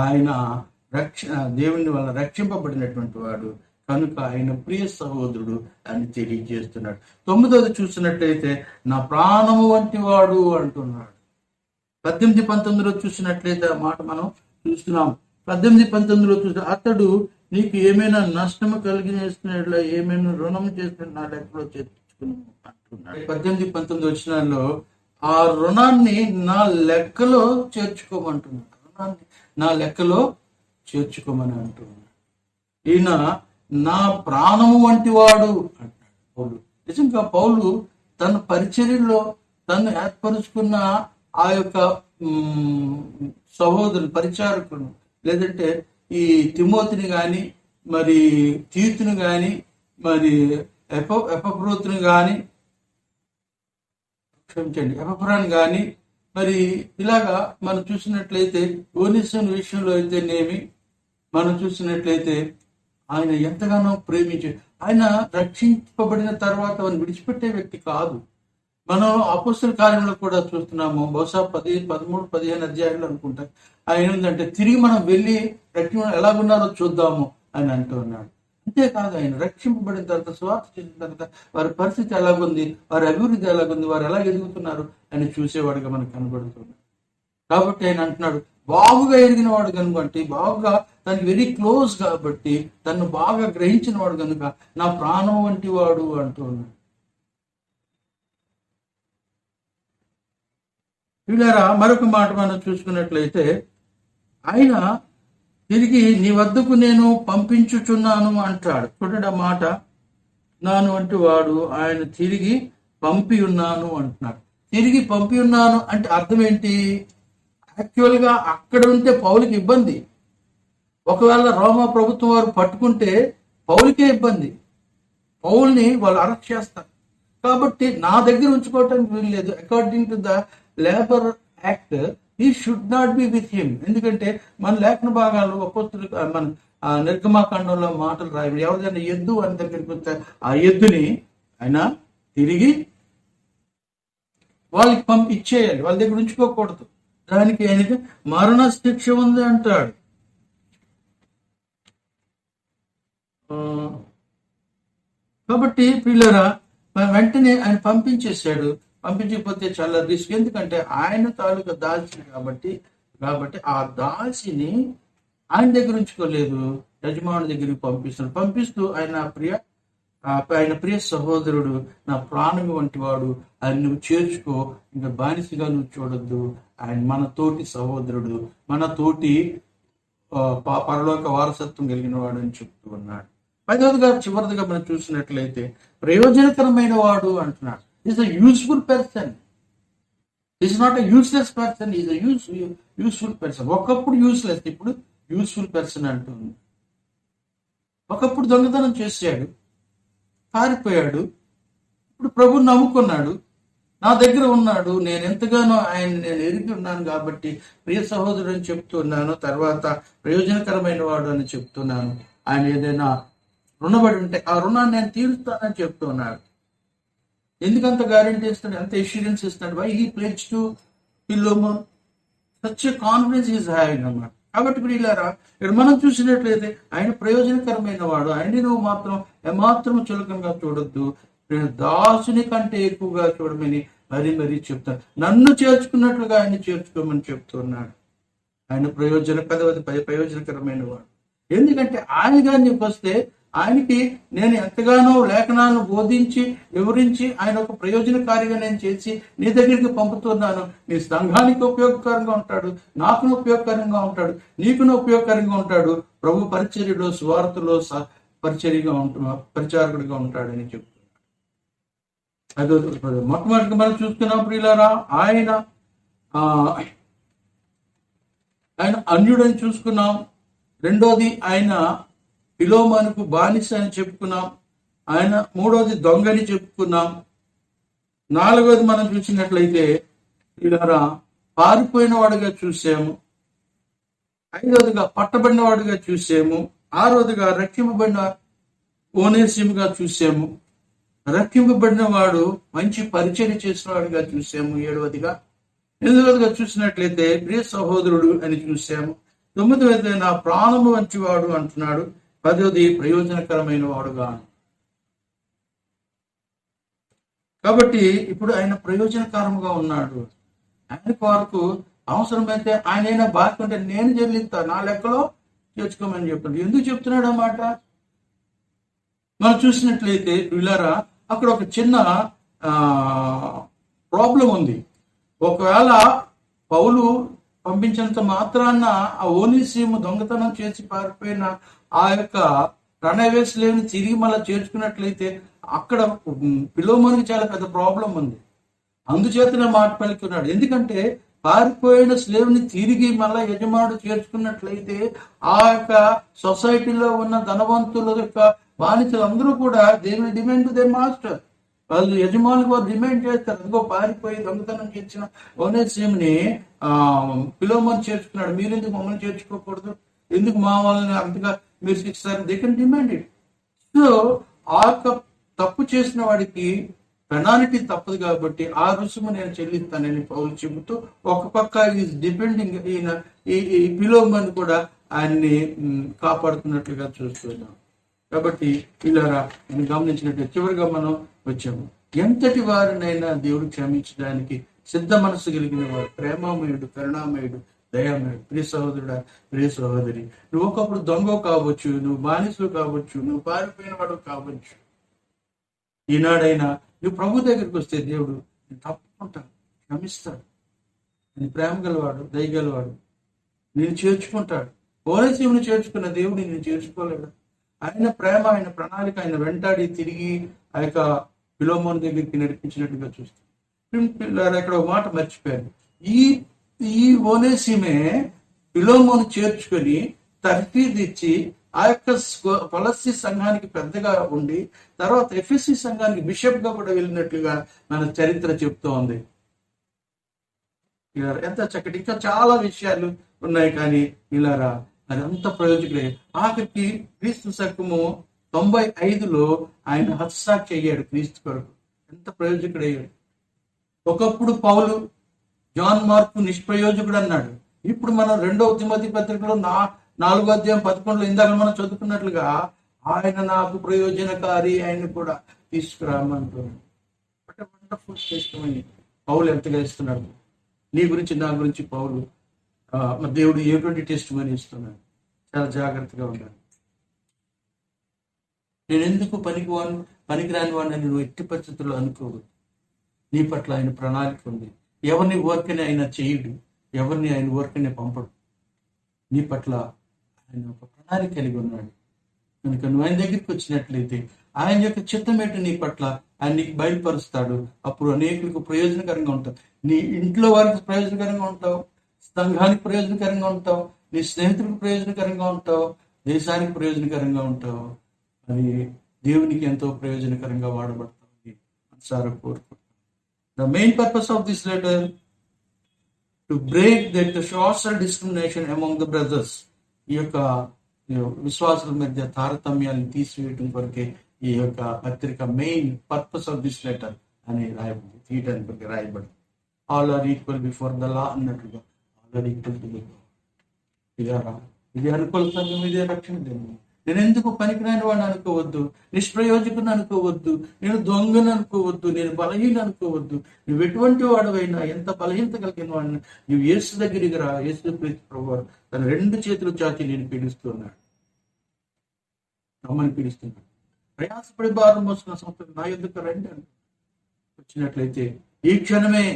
ఆయన దేవుని వల్ల రక్షింపబడినటువంటి వాడు కనుక ఆయన ప్రియ సహోదరుడు అని తెలియజేస్తున్నాడు. 9వ చూసినట్లయితే నా ప్రాణము వంటి వాడు అంటున్నాడు. 18-19 చూసినట్లయితే ఆ మాట మనం చూస్తున్నాం. 18-19 చూస్తే అతడు నీకు ఏమైనా నష్టము కలిగిన ఏమైనా రుణం చేసిన నా లెక్కలో చేర్చుకున్నాను అంటున్నాడు. 18-19 వచనాల్లో ఆ రుణాన్ని నా లెక్కలో చేర్చుకోమంటున్నాడు. రుణాన్ని నా లెక్కలో చేర్చుకోమని అంటున్నాడు. ఈయన నా ప్రాణము వంటి వాడు అంటాడు పౌలు. నిజంగా పౌలు తన పరిచర్యలో తను ఏర్పరుచుకున్న ఆ యొక్క సహోదరులు పరిచారకులు, లేదంటే ఈ తిమోతిని గాని, మరి తీతుని గాని, మరి ఎపఫ్రోతుని గాని, క్షమించండి ఎపఫ్రాని గాని, మరి ఇలాగా మనం చూసినట్లయితే ఓనేసిము విషయంలో అయితేనేమి మనం చూసినట్లయితే ఆయన ఎంతగానో ప్రేమించి, ఆయన రక్షింపబడిన తర్వాత ఆయన విడిచిపెట్టే వ్యక్తి కాదు. మనం అపోస్తల కార్యంలో కూడా చూస్తున్నాము, బహుశా 13-15 అధ్యాయులు అనుకుంటా. ఆయన ఏంటంటే తిరిగి మనం వెళ్ళి ఎలాగున్నారో చూద్దాము అని అంటూ ఉన్నాడు. అంతేకాదు, ఆయన రక్షింపబడిన తర్వాత, స్వార్థ చేసిన తర్వాత వారి పరిస్థితి ఎలాగుంది, వారి అభివృద్ధి ఎలాగుంది, వారు ఎలా ఎదుగుతున్నారు అని చూసేవాడుగా మనకు కనబడుతున్నాడు. కాబట్టి ఆయన అంటున్నాడు, బాగుగా ఎరిగిన వాడు కనుక, బాగా తనకి వెరీ క్లోజ్ కాబట్టి, తను బాగా గ్రహించిన వాడు కనుక నా ప్రాణం వంటి వాడు అంటూ ఉన్నాడు. వీళ్ళారా మరొక మాట మనం చూసుకున్నట్లయితే, ఆయన తిరిగి నీ వద్దకు నేను పంపించుచున్నాను అంటాడు. చూడండి ఆ మాట, నాను వంటి వాడు ఆయన తిరిగి పంపి ఉన్నాను అంటున్నాడు. తిరిగి పంపి ఉన్నాను అంటే అర్థం ఏంటి? యాక్చువల్ గా అక్కడ ఉంటే పౌలుకి ఇబ్బంది. ఒకవేళ రోమా ప్రభుత్వం వారు పట్టుకుంటే పౌలుకే ఇబ్బంది, పౌల్ని వాళ్ళు అరెస్ట్ చేస్తారు. కాబట్టి నా దగ్గర ఉంచుకోవటానికి వీల్లేదు. According to the labour act he should not be with him. ఎందుకంటే మన లేఖన భాగాలు అపోస్తులు మన నిర్గమాకాండంలో మాటలు రాయబడి, ఎవరిదైనా ఎద్దు అని దగ్గరికి వస్తే ఆ ఎద్దుని ఆయన తిరిగి వాళ్ళకి ఇచ్చేయాలి, వాళ్ళ దగ్గర ఉంచుకోకూడదు. దానికి ఆయనకి మరణ శిక్ష ఉంది అంటాడు. కాబట్టి పిల్లరా వెంటనే ఆయన పంపించేశాడు. పంపించకపోతే చాలా రిస్క్, ఎందుకంటే ఆయన తాలూకా దాసిని కాబట్టి ఆ దాసిని ఆయన దగ్గర ఉంచుకోలేదు, యజమాని దగ్గరికి పంపిస్తున్నాడు. పంపిస్తూ ఆయన ప్రియ సహోదరుడు నా ప్రాణం వంటి వాడు, ఆయన నువ్వు చేర్చుకో, ఇంకా బానిసగా నువ్వు చూడొద్దు, ఆయన మన తోటి సహోదరుడు, మన తోటి పరలోక వారసత్వం కలిగిన వాడు అని చెప్తూ ఉన్నాడు. 10వ చివరిదిగా మనం చూసినట్లయితే ప్రయోజనకరమైన వాడు అంటున్నాడు. Is a useful person, is not a useless person, is a useful person. ఒకప్పుడు యూస్లెస్, ఇప్పుడు యూస్ఫుల్ పర్సన్ అంటుంది. ఒకప్పుడు దొంగతనం చేశాడు, పారిపోయాడు, ఇప్పుడు ప్రభుని నమ్ముకున్నాడు, నా దగ్గర ఉన్నాడు, నేను ఎంతగానో నేను ఎరిగి ఉన్నాను కాబట్టి ప్రియ సహోదరుడు అని చెప్తున్నాను. తర్వాత ప్రయోజనకరమైన వాడు అని చెప్తున్నాను. ఆయన ఏదైనా రుణపడి ఉంటే ఆ రుణాన్ని నేను తీరుస్తానని చెప్తున్నాడు. ఎందుకంత గ్యారెంటీ ఇస్తాడు, ఎంత ఎష్యూరెన్స్ ఇస్తాడు? Why he pledge to Philemon, such a confidence is having అన్నమాట. కాబట్టి ఇప్పుడు ఇక్కడ మనం చూసినట్లయితే ఆయన ప్రయోజనకరమైన వాడు, ఆయన్ని నువ్వు మాత్రం ఏమాత్రం చులకంగా చూడొద్దు, దాసుని కంటే ఎక్కువగా చూడమని మరీ చెప్తాను. నన్ను చేర్చుకున్నట్లుగా ఆయన చేర్చుకోమని చెప్తున్నాడు. ఆయన ప్రయోజనకరమైన వాడు. ఎందుకంటే ఆయన కానీ నీకు వస్తే ఆయనకి నేను ఎంతగానో లేఖనాలను బోధించి వివరించి ఆయన ఒక ప్రయోజనకారిగా నేను చేసి నీ దగ్గరికి పంపుతున్నాను. నీ సంఘానికి ఉపయోగకరంగా ఉంటాడు, నాకును ఉపయోగకరంగా ఉంటాడు, నీకును ఉపయోగకరంగా ఉంటాడు. ప్రభు పరిచర్యలో స్వార్థలో పరిచారకుడిగా ఉంటాడని చెప్తున్నాడు. అదో మొట్టమొదటిగా మనం చూసుకున్నప్పుడు ఇలారా ఆయన అన్యుడని చూసుకున్నాం. రెండోది ఆయన ఫిలోమోనుకు బానిస అని చెప్పుకున్నాం. ఆయన మూడవది దొంగని చెప్పుకున్నాం. నాలుగవది మనం చూసినట్లయితే ఇలా పారిపోయిన వాడుగా చూసాము. ఐదవదిగా పట్టబడిన వాడుగా చూసాము. ఆరవదిగా రక్షింపబడిన ఓనేసిముగా చూసాము. రక్షింపబడిన వాడు మంచి పరిచర్య చేసిన వాడిగా చూసాము. ఏడవదిగా ఎనిమిదవదిగా చూసినట్లయితే ప్రియ సహోదరుడు అని చూసాము. తొమ్మిదవది నా ప్రాణము వంచివాడు అంటున్నాడు. పదవది ప్రయోజనకరమైన వాడుగా. కాబట్టి ఇప్పుడు ఆయన ప్రయోజనకరంగా ఉన్నాడు. ఆయన కొరకు అవసరమైతే ఆయన బాధ్యత నేను చెల్లిస్తా, నా లెక్కలో చేర్చుకోమని చెప్తాడు. ఎందుకు చెప్తున్నాడు అన్నమాట? మనం చూసినట్లయితే వీళ్ళారా అక్కడ ఒక చిన్న ప్రాబ్లం ఉంది. ఒకవేళ పౌలు పంపించినంత మాత్రాన ఆ ఓనేసిము దొంగతనం చేసి పారిపోయిన ఆ యొక్క రణవేశ్లేని తిరిగి మళ్ళీ చేర్చుకున్నట్లయితే అక్కడ ఫిలోమోనుకి చాలా పెద్ద ప్రాబ్లం ఉంది. అందుచేతనే మాట పలుకున్నాడు. ఎందుకంటే పారిపోయిన స్లేవ్ని తిరిగి మళ్ళా యజమానుడు చేర్చుకున్నట్లయితే ఆ యొక్క సొసైటీలో ఉన్న ధనవంతుల యొక్క బానిసలు అందరూ కూడా they will demand to their master. వాళ్ళు యజమానులకు వారు డిమాండ్ చేస్తారు. అందుకో పారిపోయి దొంగతనం చేసిన ఓనేసిముని ఫిలోమోను చేర్చుకున్నాడు. మీరెందుకు మమ్మల్ని చేర్చుకోకూడదు? ఎందుకు మా వాళ్ళని అంతగా మీరు శిక్షిస్తారు? They can demand it. So ఆ తప్పు చేసిన వాడికి పెనాల్టీ తప్పదు కాబట్టి ఆ రుసుము నేను చెల్లిస్తానని పౌలు చెబుతూ ఒక పక్క ఈజ్ డిపెండింగ్ ఈ ఫిలోమోను కూడా ఆయన్ని కాపాడుతున్నట్లుగా చూస్తున్నాం. కాబట్టి ఇలా మనం గమనించినట్టు చివరిగా మనం వచ్చాము. ఎంతటి వారినైనా దేవుడు క్షమించడానికి సిద్ధ మనసు కలిగిన వాడు, ప్రేమామయుడు, కరుణామయుడు, దయామయుడు. ప్రియ సహోదరుడా, ప్రియ సహోదరి, నువ్వు ఒకప్పుడు దొంగ కావచ్చు, నువ్వు బానిసలు కావచ్చు, నువ్వు పారిపోయిన వాడు కావచ్చు. ఈనాడైనా నువ్వు ప్రభు దగ్గరికి వస్తే దేవుడు తప్పుకుంటాడు, క్షమిస్తాడు. నేను ప్రేమ గలవాడు, దయగలవాడు, నేను చేర్చుకుంటాడు. ఓనేసిమును చేర్చుకున్న దేవుడు నేను చేర్చుకోలేడు. ఆయన ప్రేమ, ఆయన ప్రణాళిక, ఆయన వెంటాడి తిరిగి ఆ యొక్క ఫిలోమోను దగ్గరికి నడిపించినట్టుగా చూస్తాం. ఇక్కడ ఒక మాట మర్చిపోయాను. ఈ ఓనేసిమే ఫిలోమోను చేర్చుకొని తర్ఫీదు ఇచ్చి ఆ యొక్క కొలస్సీ సంఘానికి పెద్దగా ఉండి తర్వాత ఎఫెసీ సంఘానికి బిషప్ గా కూడా వెళ్ళినట్లుగా మన చరిత్ర చెప్తూ ఉంది. ఎంత చక్కటి, ఇంకా చాలా విషయాలు ఉన్నాయి. కానీ ఇలారా అది అంత ప్రయోజకుడే. ఆఖరికి క్రీస్తు శకము 95లో ఆయన హతసాక్షి అయ్యాడు క్రీస్తు కొరకు. ఎంత ప్రయోజకుడయ్యాడు. ఒకప్పుడు పౌలు జాన్ మార్కు నిష్ప్రయోజకుడు అన్నాడు. ఇప్పుడు మనం 2వ తిమోతి పత్రికలో 4వ అధ్యాయం 11లో ఇందాక మనం చదువుకున్నట్లుగా ఆయన నాకు ప్రయోజనకారి, ఆయన కూడా తీసుకురామంటున్నాడు. వండర్ఫుల్ టెస్టిమనీ పౌలు ఎంతగా ఇస్తున్నాడు. నీ గురించి, నా గురించి పౌలు దేవుడు ఎటువంటి టెస్టిమనీ ఇస్తున్నాడు. చాలా జాగ్రత్తగా ఉండాలి. నేను ఎందుకు పనికిరాని వాడిని నువ్వు ఎట్టి పరిస్థితుల్లో అనుకోవద్దు. నీ పట్ల ఆయన ప్రణాళిక ఉంది. ఎవరిని ఊరికనే ఆయన చేయడు, ఎవరిని ఆయన ఊరికనే పంపడు. నీ పట్ల ఆయన ఒక ప్రణాళిక కలిగి ఉన్నాడు. కనుక నువ్వు ఆయన దగ్గరికి వచ్చినట్లయితే ఆయన యొక్క చిత్తం ఏంటి నీ పట్ల ఆయన నీకు బయలుపరుస్తాడు. అప్పుడు అనేకులకు ప్రయోజనకరంగా ఉంటావు. నీ ఇంట్లో వారికి ప్రయోజనకరంగా ఉంటావు, సంఘానికి ప్రయోజనకరంగా ఉంటావు, నీ స్నేహితులకు ప్రయోజనకరంగా ఉంటావు, దేశానికి ప్రయోజనకరంగా ఉంటావు. అది దేవునికి ఎంతో ప్రయోజనకరంగా వాడబడుతుంది. మనసారా కోరుకుంటాం. The main purpose of this letter to break that social discrimination among the brothers. ఈ యొక్క విశ్వాసుల మధ్య తారతమ్యాలను తీసివేయడం కొరకే ఈ యొక్క పత్రిక main purpose of this letter అని తీయడానికి రాయబడింది. All are equal before the law అన్నట్లుగా all are equal to the law. ఇది అనుకూల సంఘం, ఇదే రక్షణ దేవుడు. నేను ఎందుకు పనికిరాని వాడిని అనుకోవద్దు, నిష్ప్రయోజకుని అనుకోవద్దు, నేను దొంగను అనుకోవద్దు, నేను బలహీన అనుకోవద్దు. నువ్వు ఎటువంటి వాడవైనా, ఎంత బలహీనత కలిగిన వాడిని, నువ్వు యేసు దగ్గరికి రా. యేసు ప్రీతి ప్రభువారు తన 2 చేతులు చాచి నేను పీడిస్తున్నాడు, అమ్మని పీడిస్తున్నాడు. ప్రయాసపడి భారం మోసుకున్న సంస్థలు నా యొద్దకు రండి అని వచ్చినట్లయితే ఈ క్షణమే,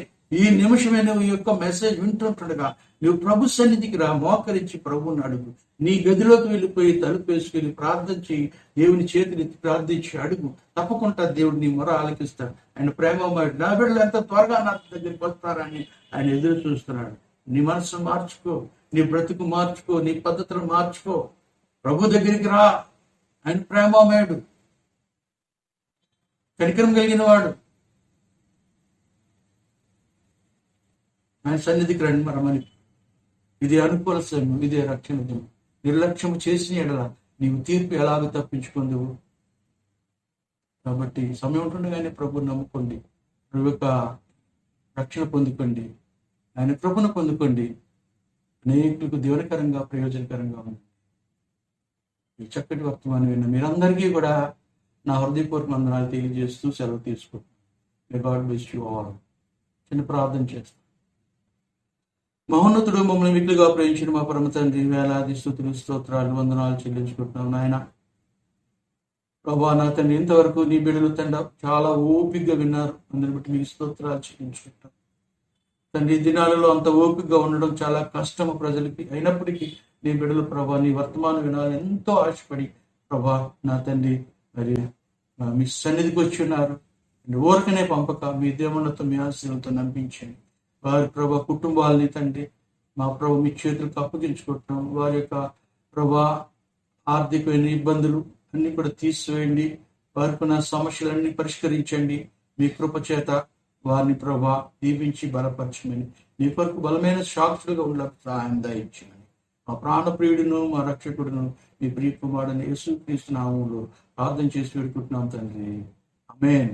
ఈ నిమిషమే నువ్వు ఈ యొక్క మెసేజ్ వింటుండగా నువ్వు ప్రభు సన్నిధికి రా. మోకరించి ప్రభువుని అడుగు. నీ గదిలోకి వెళ్ళిపోయి తలుపు వేసుకెళ్ళి ప్రార్థన చేయి. దేవుని చేతులెత్తి ప్రార్థించి అడుగు. తప్పకుండా దేవుడు నీ మొర ఆలకిస్తాడు. ఆయన ప్రేమమయుడు. నా బిడ్డలు ఎంత త్వరగా నా దగ్గరికి వస్తారని ఆయన ఎదురు చూస్తున్నాడు. నీ మనసు మార్చుకో, నీ బ్రతుకు మార్చుకో, నీ పద్ధతులు మార్చుకో. ప్రభు దగ్గరికి రా. ఆయన ప్రేమమయుడు, కనికరం కలిగిన వాడు. ఆయన సన్నిధికి రండి మరమని. ఇదే అనుకూల సమయం, ఇదే రక్షణ దినం. నిర్లక్ష్యం చేసిన ఎడల నీవు తీర్పు ఎలాగో తప్పించుకుందువు. కాబట్టి సమయం ఉంటుండగానే ప్రభుని నమ్ముకోండి, ప్రభు యొక్క రక్షణ పొందుకోండి, ఆయన కృపను పొందుకోండి. అనేకులకు దీవనకరంగా, ప్రయోజనకరంగా ఉంది. ఈ చక్కటి వర్తమానం విన్న మీరందరికీ కూడా నా హృదయపూర్వక వందనాలు తెలియజేస్తూ సెలవు తీసుకుంటాను. God bless you all. చిన్న ప్రార్థన చేస్తాను. మహోన్నతుడు, మమ్మల్ని మిక్కులుగా ప్రేమించిన మా పరమ తండ్రి, వేలాది స్తుతులు, స్తోత్రాలు, వందనాలు చెల్లించుకుంటున్నాం నాయన. ప్రభా నా తండ్రి, ఇంతవరకు నీ బిడ్డలు తండ్రి చాలా ఓపికగా విన్నారు. అందరిని బట్టి మీకు స్తోత్రాలు చెల్లించుకుంటాం తండ్రి. ఈ దినాలలో అంత ఓపికగా ఉండడం చాలా కష్టము ప్రజలకి. అయినప్పటికీ నీ బిడ్డలు ప్రభా నీ వర్తమానం వినాలని ఎంతో ఆశపడి ప్రభా నా తండ్రి మరి మీ సన్నిధికి వచ్చి ఉన్నారు. ఊరకనే పంపక మీ దేవుళ్ళతో మీ ఆశీర్వాదంతో నమ్మించండి. వారి ప్రభా కుటుంబాలని తండ్రి మా ప్రభు మీ చేతులకు అప్పగించుకుంటున్నాం. వారి యొక్క ప్రభా ఆర్థికమైన ఇబ్బందులు అన్ని కూడా తీసివేయండి. వారికి ఉన్న సమస్యలన్నీ పరిష్కరించండి. మీ కృప చేత వారిని ప్రభా దీవించి బలపరచమని, నీ కొరకు బలమైన సాక్షులుగా ఉండ సహాయం దయచేయమని మా ప్రాణప్రియుడును మా రక్షకుడును మీ ప్రియ కుమారుడైన యేసుక్రీస్తు నామములో ప్రార్థన చేసి వేడుకుంటున్నాం తండ్రి. ఆమేన్.